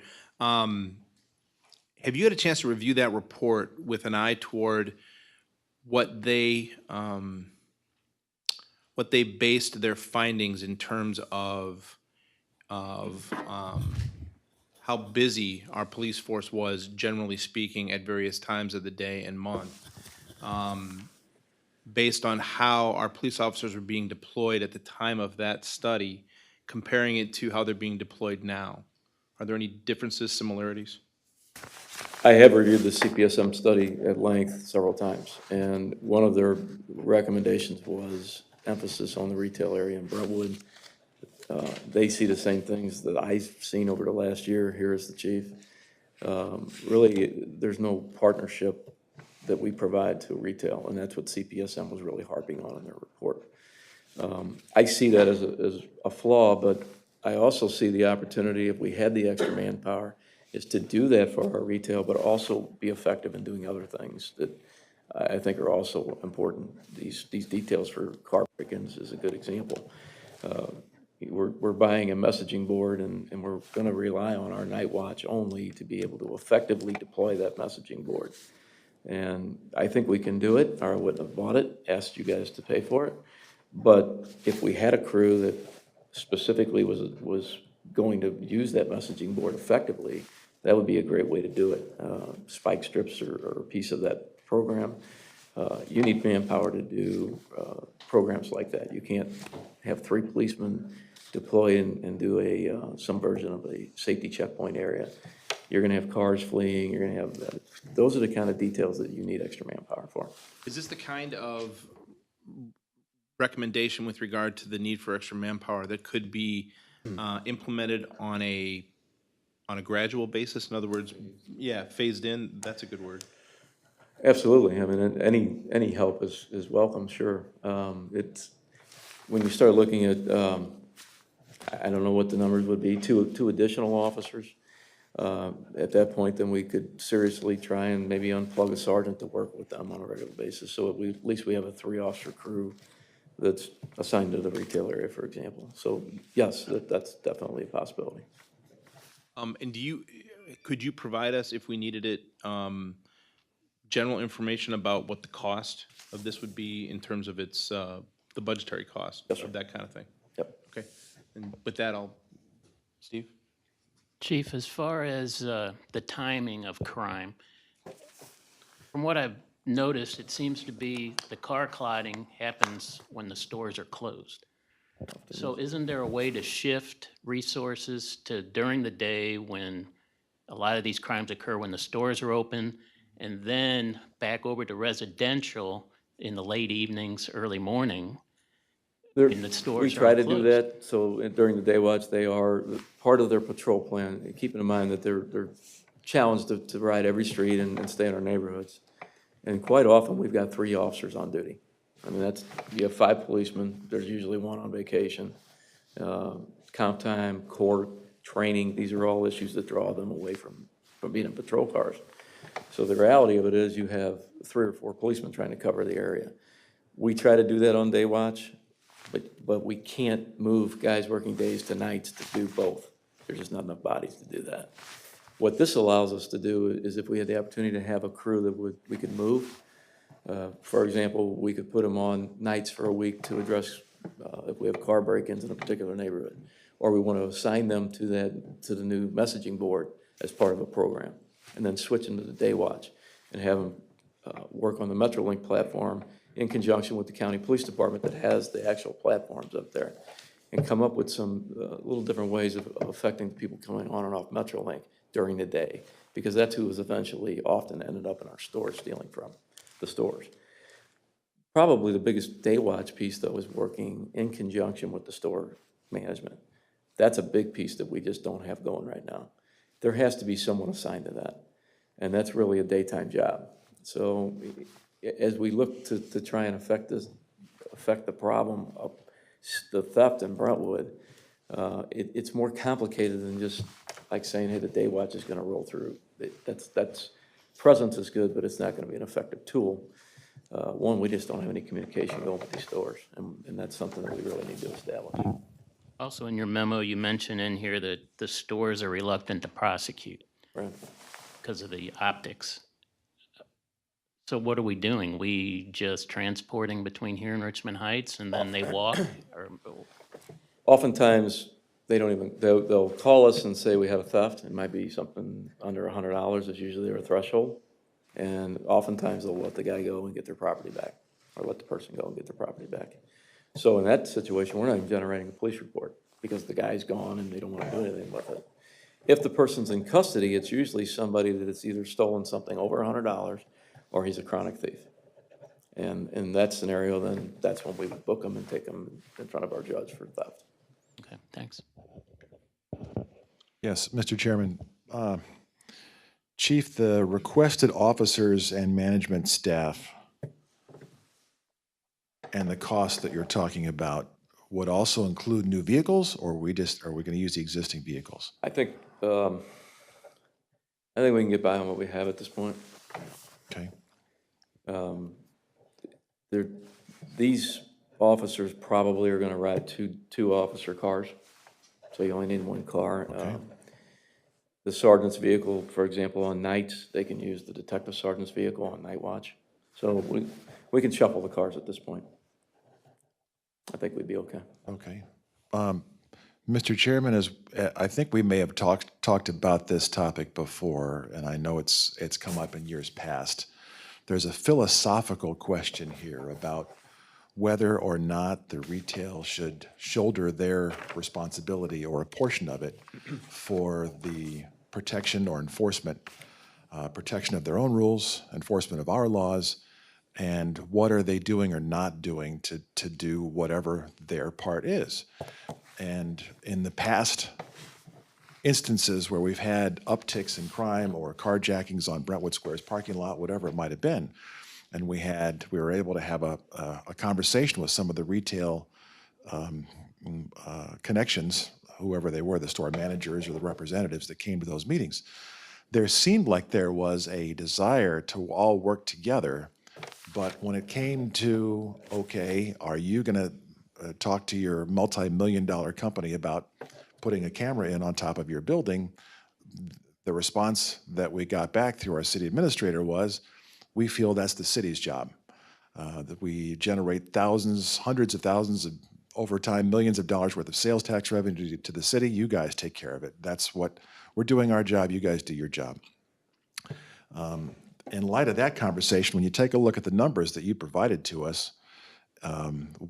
have you had a chance to review that report with an eye toward what they based their findings in terms of how busy our police force was, generally speaking, at various times of the day and month, based on how our police officers were being deployed at the time of that study, comparing it to how they're being deployed now? Are there any differences, similarities? I have reviewed the CPSM study at length several times, and one of their recommendations was emphasis on the retail area in Brentwood. They see the same things that I've seen over the last year here as the chief. Really, there's no partnership that we provide to retail, and that's what CPSM was really harping on in their report. I see that as a flaw, but I also see the opportunity, if we had the extra manpower, is to do that for our retail, but also be effective in doing other things that I think are also important. These details for car break-ins is a good example. We're buying a messaging board, and we're gonna rely on our night watch only to be able to effectively deploy that messaging board. And I think we can do it, or I wouldn't have bought it, asked you guys to pay for it. But if we had a crew that specifically was going to use that messaging board effectively, that would be a great way to do it. Spike strips are a piece of that program. You need manpower to do programs like that. You can't have 3 policemen deploy and do some version of a safety checkpoint area. You're gonna have cars fleeing, you're gonna have, those are the kind of details that you need extra manpower for. Is this the kind of recommendation with regard to the need for extra manpower that could be implemented on a gradual basis? In other words, yeah, phased in, that's a good word. Absolutely. I mean, any help is welcome, sure. It's, when you start looking at, I don't know what the numbers would be, two additional officers. At that point, then we could seriously try and maybe unplug a sergeant to work with them on a regular basis. So at least we have a 3-officer crew that's assigned to the retail area, for example. So yes, that's definitely a possibility. And could you provide us, if we needed it, general information about what the cost of this would be in terms of its, the budgetary cost of that kind of thing? Yep. Okay. And with that, Steve? Chief, as far as the timing of crime, from what I've noticed, it seems to be the car clotting happens when the stores are closed. So isn't there a way to shift resources to during the day when a lot of these crimes occur when the stores are open, and then back over to residential in the late evenings, early morning? And the stores We try are to do closed. that, so during the day watch, they are part of their patrol plan, keeping in mind that they're challenged to ride every street and stay in our neighborhoods. And quite often, we've got 3 officers on duty. I mean, you have 5 policemen, there's usually 1 on vacation. Comp time, court, training, these are all issues that draw them away from being in patrol cars. So the reality of it is you have 3 or 4 policemen trying to cover the area. We try to do that on day watch, but we can't move guys working days to nights to do both. There's just not enough bodies to do that. What this allows us to do is if we had the opportunity to have a crew that we could move, for example, we could put them on nights for a week to address if we have car break-ins in a particular neighborhood, or we want to assign them to the new messaging board as part of a program, and then switch them to the day watch and have them work on the MetroLink platform in conjunction with the county police department that has the actual platforms up there, and come up with some little different ways of affecting people coming on and off MetroLink during the day, because that's who was eventually often ended up in our stores stealing from the stores. Probably the biggest day watch piece, though, is working in conjunction with the store management. That's a big piece that we just don't have going right now. There has to be someone assigned to that, and that's really a daytime job. So as we look to try and affect the problem of the theft in Brentwood, it's more complicated than just like saying, hey, the day watch is gonna roll through. That's presence is good, but it's not gonna be an effective tool. One, we just don't have any communication going with these stores, and that's something that we really need to establish. Also, in your memo, you mentioned in here that the stores are reluctant to prosecute. Right. because of the optics. So what are we doing? We just transporting between here and Richmond Heights and then they walk? Or Oftentimes, they don't even, they'll call us and say we have a theft. It might be something under $100 is usually their threshold. And oftentimes, they'll let the guy go and get their property back, or let the person go and get their property back. So in that situation, we're not even generating a police report because the guy's gone and they don't want to do anything with it. If the person's in custody, it's usually somebody that has either stolen something over $100 or he's a chronic thief. And in that scenario, then that's when we would book them and take them in front of our judge for theft. Okay, thanks. Yes, Mr. Chairman. Chief, the requested officers and management staff and the cost that you're talking about would also include new vehicles, or are we going to use the existing vehicles? I think we can get by on what we have at this point. Okay. These officers probably are gonna ride two officer cars, so you only need one car. The sergeant's vehicle, for example, on nights, they can use the detective sergeant's vehicle on night watch. So we can shuffle the cars at this point. I think we'd be okay. Okay. Mr. Chairman, I think we may have talked about this topic before, and I know it's come up in years past. There's a philosophical question here about whether or not the retail should shoulder their responsibility or a portion of it for the protection or enforcement, protection of their own rules, enforcement of our laws, and what are they doing or not doing to do whatever their part is. And in the past instances where we've had upticks in crime or carjackings on Brentwood Square's parking lot, whatever it might have been, and we were able to have a conversation with some of the retail connections, whoever they were, the store managers or the representatives that came to those meetings. There seemed like there was a desire to all work together, but when it came to, okay, are you going to talk to your multi-million-dollar company about putting a camera in on top of your building, the response that we got back through our city administrator was, we feel that's the city's job. That we generate thousands, hundreds of thousands of, over time, millions of dollars worth of sales tax revenue to the city. You guys take care of it. That's what, we're doing our job, you guys do your job. In light of that conversation, when you take a look at the numbers that you provided to us,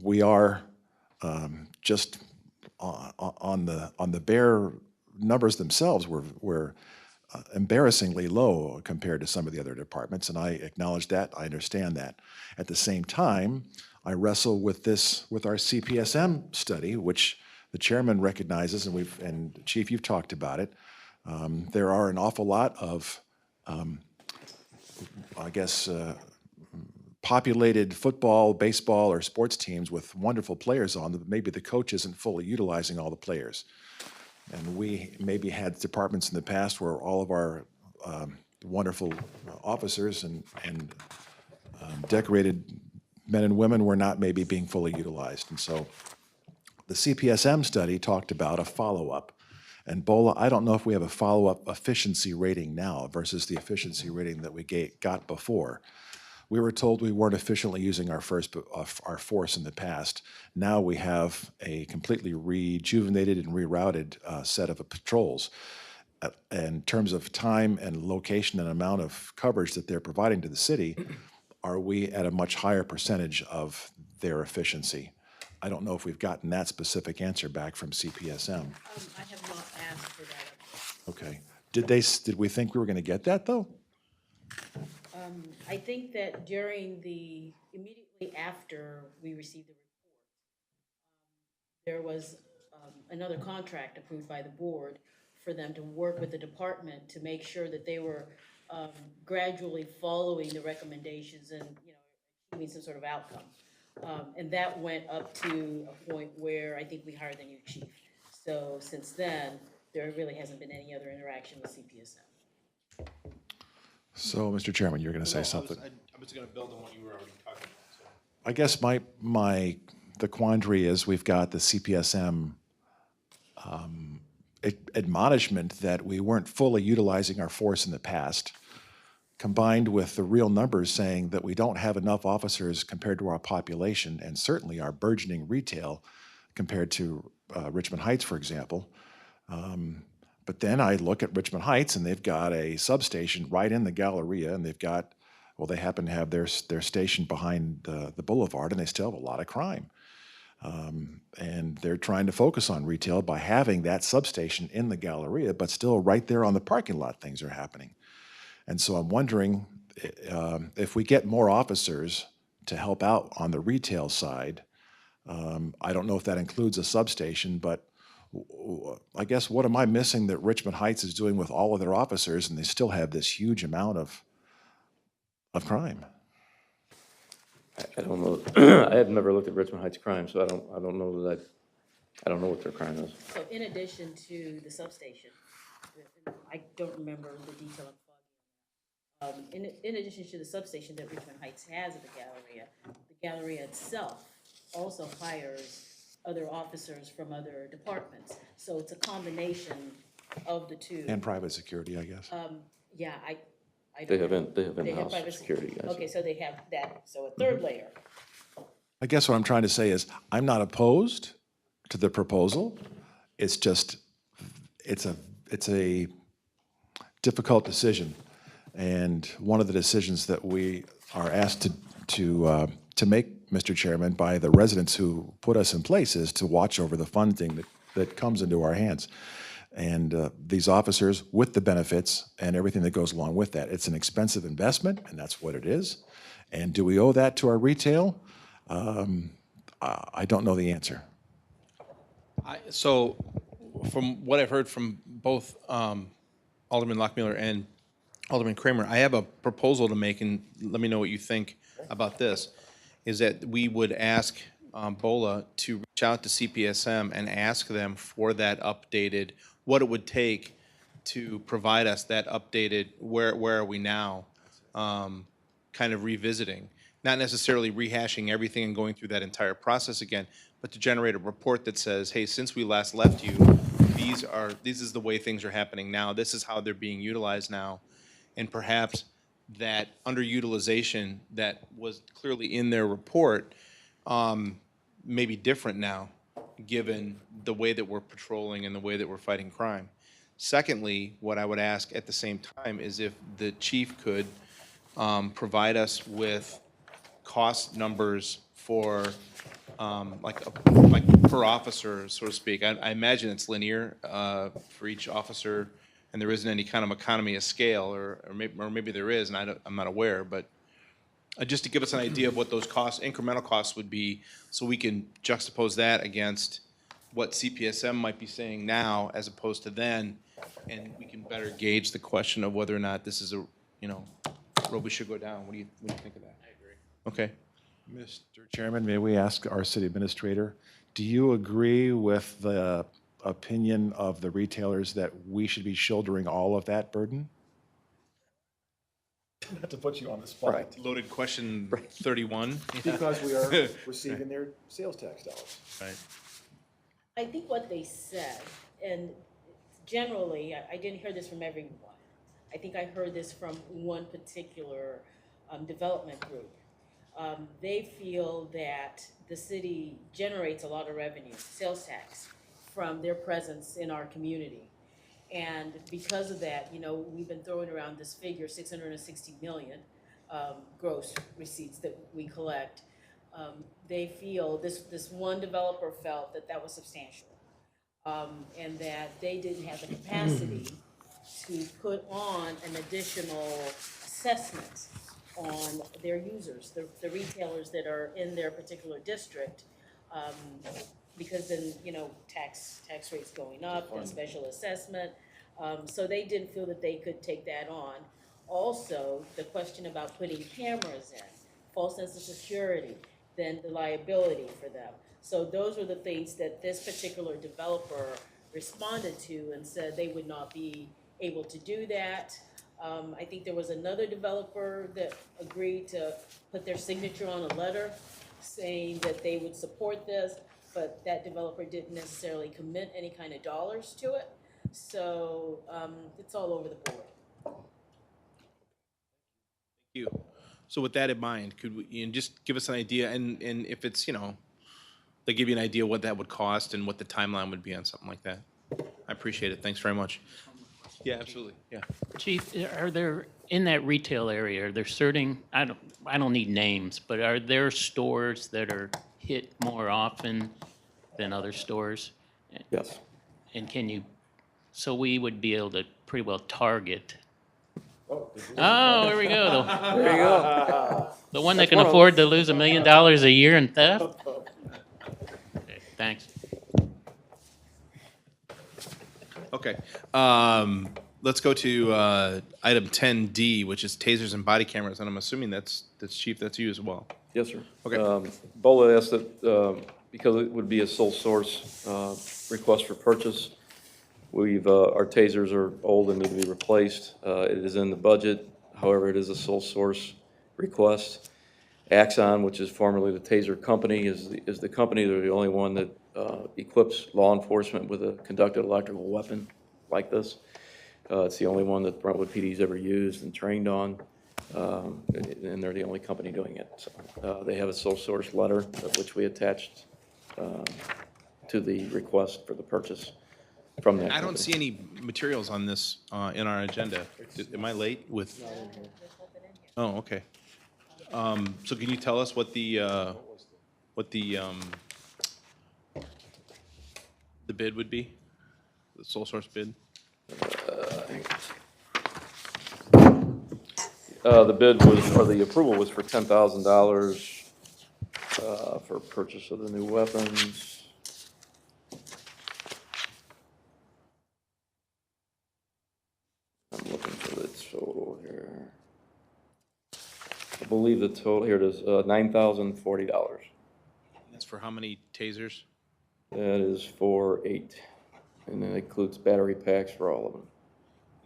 we are just on the bare numbers themselves, we're embarrassingly low compared to some of the other departments, and I acknowledge that, I understand that. At the same time, I wrestle with this, with our CPSM study, which the chairman recognizes, and Chief, you've talked about it. There are an awful lot of, populated football, baseball, or sports teams with wonderful players on them, but maybe the coach isn't fully utilizing all the players. And we maybe had departments in the past where all of our wonderful officers and decorated men and women were not maybe being fully utilized. And so the CPSM study talked about a follow-up. And BOLA, I don't know if we have a follow-up efficiency rating now versus the efficiency rating that we got before. We were told we weren't efficiently using our force in the past. Now we have a completely rejuvenated and rerouted set of patrols. In terms of time and location and amount of coverage that they're providing to the city, are we at a much higher percentage of their efficiency? I don't know if we've gotten that specific answer back from CPSM. I have not asked for that. Okay. Did we think we were going to get that, though? I think that immediately after we received the report, there was another contract approved by the board for them to work with the department to make sure that they were gradually following the recommendations and, achieving some sort of outcome. And that went up to a point where I think we hired the new chief. So since then, there really hasn't been any other interaction with CPSM. So, Mr. Chairman, you're going to say something. I was going to build on what you were already talking about. So. I guess the quandary is we've got the CPSM admonishment that we weren't fully utilizing our force in the past, combined with the real numbers saying that we don't have enough officers compared to our population and certainly our burgeoning retail compared to Richmond Heights, for example. But then I look at Richmond Heights and they've got a substation right in the Galleria, and they've got, well, they happen to have their station behind the boulevard, and they still have a lot of crime. And they're trying to focus on retail by having that substation in the Galleria, but still right there on the parking lot, things are happening. And so I'm wondering if we get more officers to help out on the retail side. I don't know if that includes a substation, but I guess what am I missing that Richmond Heights is doing with all of their officers, and they still have this huge amount of crime? I don't know. I have never looked at Richmond Heights crime, so I don't know that I don't know what their crime is. So in addition to the substation, I don't remember the detail of in addition to the substation that Richmond Heights has at the Galleria itself also hires other officers from other departments. So it's a combination of the two. And private security, I guess. Yeah, I They don't have know. in-house private security guys. Okay, so they have that, so a third layer. I guess what I'm trying to say is I'm not opposed to the proposal. It's just, it's a difficult decision. And one of the decisions that we are asked to make, Mr. Chairman, by the residents who put us in place is to watch over the funding that comes into our hands. And these officers with the benefits and everything that goes along with that. It's an expensive investment, and that's what it is. And do we owe that to our retail? I don't know the answer. So, from what I've heard from both Alderman Lockmiller and Alderman Kramer, I have a proposal to make, and let me know what you think about this, is that we would ask BOLA to reach out to CPSM and ask them for that updated, what it would take to provide us that updated, where are we now, kind of revisiting. Not necessarily rehashing everything and going through that entire process again, but to generate a report that says, hey, since we last left you, this is the way things are happening now, this is how they're being utilized now, and perhaps that underutilization that was clearly in their report may be different now, given the way that we're patrolling and the way that we're fighting crime. Secondly, what I would ask at the same time is if the chief could provide us with cost numbers for like per officer, so to speak. I imagine it's linear for each officer, and there isn't any kind of economy of scale, or maybe there is, and I'm not aware, but just to give us an idea of what those costs, incremental costs would be, so we can juxtapose that against what CPSM might be saying now as opposed to then, and we can better gauge the question of whether or not this is a, road we should go down. What do you think of that? I agree. Okay. Mr. Chairman, may we ask our city administrator, do you agree with the opinion of the retailers that we should be shouldering all of that burden? Not to put you on the spot. Loaded question 31. Because we are receiving their sales tax dollars. Right. I think what they said, and generally, I didn't hear this from everyone. I think I heard this from one particular development group. They feel that the city generates a lot of revenue, sales tax, from their presence in our community. And because of that, we've been throwing around this figure, 660 million gross receipts that we collect. They feel, this one developer felt that was substantial, and that they didn't have the capacity to put on an additional assessment on their users, the retailers that are in their particular district, because then, tax rates going up, and special assessment. So they didn't feel that they could take that on. Also, the question about putting cameras in, false sense of security, then the liability for them. So those were the things that this particular developer responded to and said they would not be able to do that. I think there was another developer that agreed to put their signature on a letter saying that they would support this, but that developer didn't necessarily commit any kind of dollars to it. So it's all over the board. you. So with that in mind, could we, and just give us an idea, and if it's, they give you an idea what that would cost and what the timeline would be on something like that? I appreciate it. Thanks very much. Yeah, absolutely. Yeah. Chief, are there, in that retail area, are there certain, I don't need names, but are there stores that are hit more often than other stores? Yes. And can you, so we would be able to pretty well target. Oh, there we go. There you go. The one that That's can one of afford to lose $1 million a year in theft? Okay, thanks. Okay. Let's go to item 10D, which is tasers and body cameras, and I'm assuming that's Chief, that's you as well. Yes, sir. Okay. BOLA asked that, because it would be a sole source request for purchase, our tasers are old and need to be replaced. It is in the budget, however, it is a sole source request. Axon, which is formerly the Taser Company, is the company. They're the only one that equips law enforcement with a conducted electrical weapon like this. It's the only one that Brentwood PD's ever used and trained on, and they're the only company doing it. So, they have a sole source letter, of which we attached to the request for the purchase from that I don't company. see any materials on this in our agenda. Am I late with? Oh, okay. So can you tell us what the bid would be? The sole source bid? The bid was, or the approval was for $10,000 for purchase of the new weapons. I'm looking for the total here. I believe the total, here it is, $9,040. That's for how many tasers? That is for 8, and then it includes battery packs for all of them.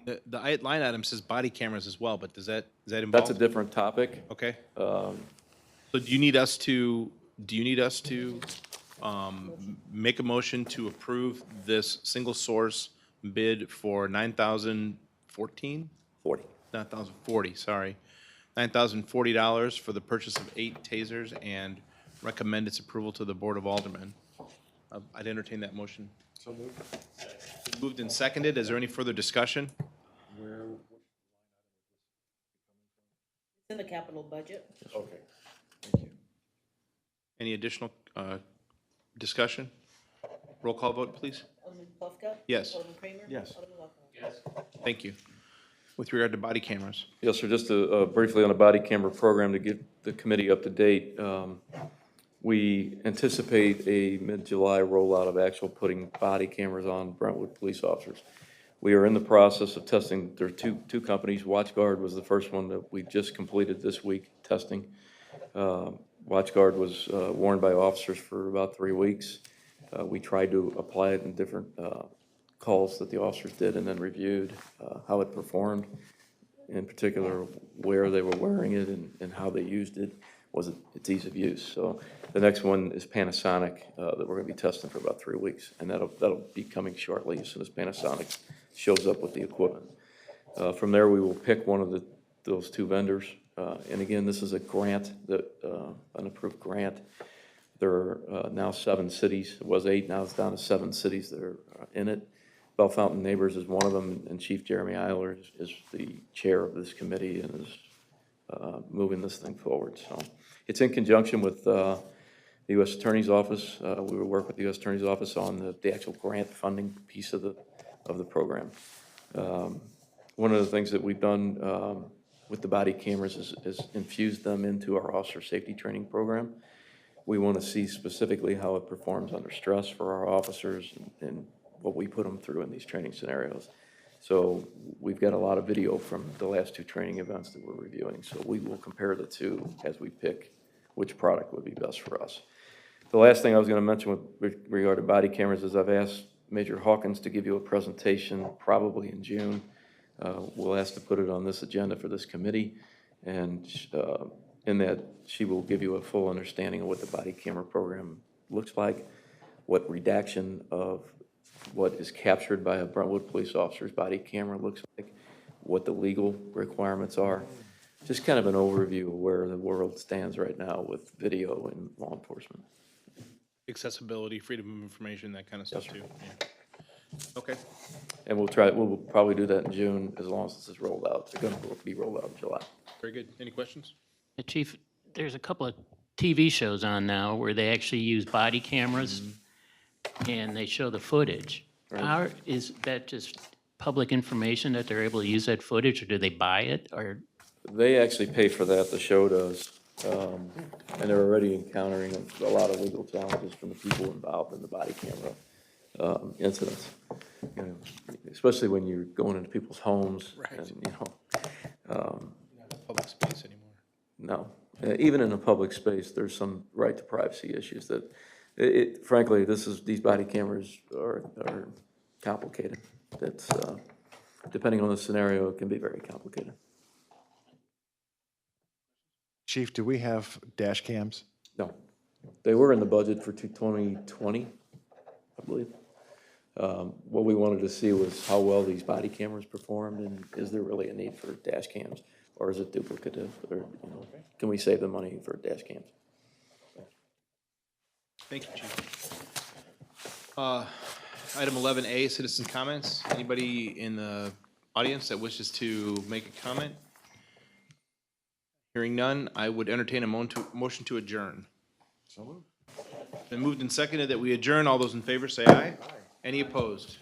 The line item says body cameras as well, but does that involve? That's a different topic. Okay. So do you need us to make a motion to approve this single source bid for 9,014? 40. 9,040, sorry. $9,040 for the purchase of 8 tasers and recommend its approval to the Board of Aldermen. I'd entertain that motion. So moved. Moved and seconded. Is there any further discussion? It's in the capital budget. Any additional discussion? Roll call vote, please. Alderman Plufka? Yes. Alderman Kramer? Yes. Alderman Lockhart? Thank you. With regard to body cameras, Yes, sir, just briefly on the body camera program to get the committee up to date. We anticipate a mid-July rollout of actual putting body cameras on Brentwood police officers. We are in the process of testing. There are two companies. WatchGuard was the first one that we just completed this week testing. WatchGuard was worn by officers for about 3 weeks. We tried to apply it in different calls that the officers did and then reviewed how it performed, in particular where they were wearing it and how they used it, its ease of use. So the next one is Panasonic that we're going to be testing for about 3 weeks, and that'll be coming shortly as soon as Panasonic shows up with the equipment. From there, we will pick one of those 2 vendors, and again, this is a grant, an approved grant. There are now 7 cities. It was 8, now it's down to 7 cities that are in it. Bell Fountain Neighbors is one of them, and Chief Jeremy Eiler is the chair of this committee and is moving this thing forward. So it's in conjunction with the U.S. Attorney's Office. We will work with the U.S. Attorney's Office on the actual grant funding piece of the program. One of the things that we've done with the body cameras is infused them into our officer safety training program. We want to see specifically how it performs under stress for our officers and what we put them through in these training scenarios. So we've got a lot of video from the last 2 training events that we're reviewing. So we will compare the 2 as we pick which product would be best for us. The last thing I was going to mention with regard to body cameras is I've asked Major Hawkins to give you a presentation probably in June. We'll ask to put it on this agenda for this committee, and in that she will give you a full understanding of what the body camera program looks like, what redaction of what is captured by a Brentwood police officer's body camera looks like, what the legal requirements are. Just kind of an overview of where the world stands right now with video and law enforcement. Accessibility, freedom of information, that kind of stuff too. Yeah. Okay. And we'll probably do that in June as long as this is rolled out. They're gonna be rolled out in July. Very good. Any questions? Chief, there's a couple of TV shows on now where they actually use body cameras and they show the footage. How, is that just public information that they're able to use that footage, or do they buy it, or? They actually pay for that, the show does. And they're already encountering a lot of legal challenges from the people involved in the body camera incidents. You know, especially when you're going into people's homes and, you know. Not a public space anymore. No, even in a public space, there's some right to privacy issues that, frankly, these body cameras are complicated. That's, depending on the scenario, it can be very complicated. Chief, do we have dash cams? No, they were in the budget for 2020, I believe. What we wanted to see was how well these body cameras performed, and is there really a need for dash cams, or is it duplicative, or, you know, can we save the money for dash cams? Thank you, Chief. Item 11A, citizen comments. Anybody in the audience that wishes to make a comment? Hearing none, I would entertain a motion to adjourn. So moved. Been moved and seconded that we adjourn. All those in favor say aye. Any opposed?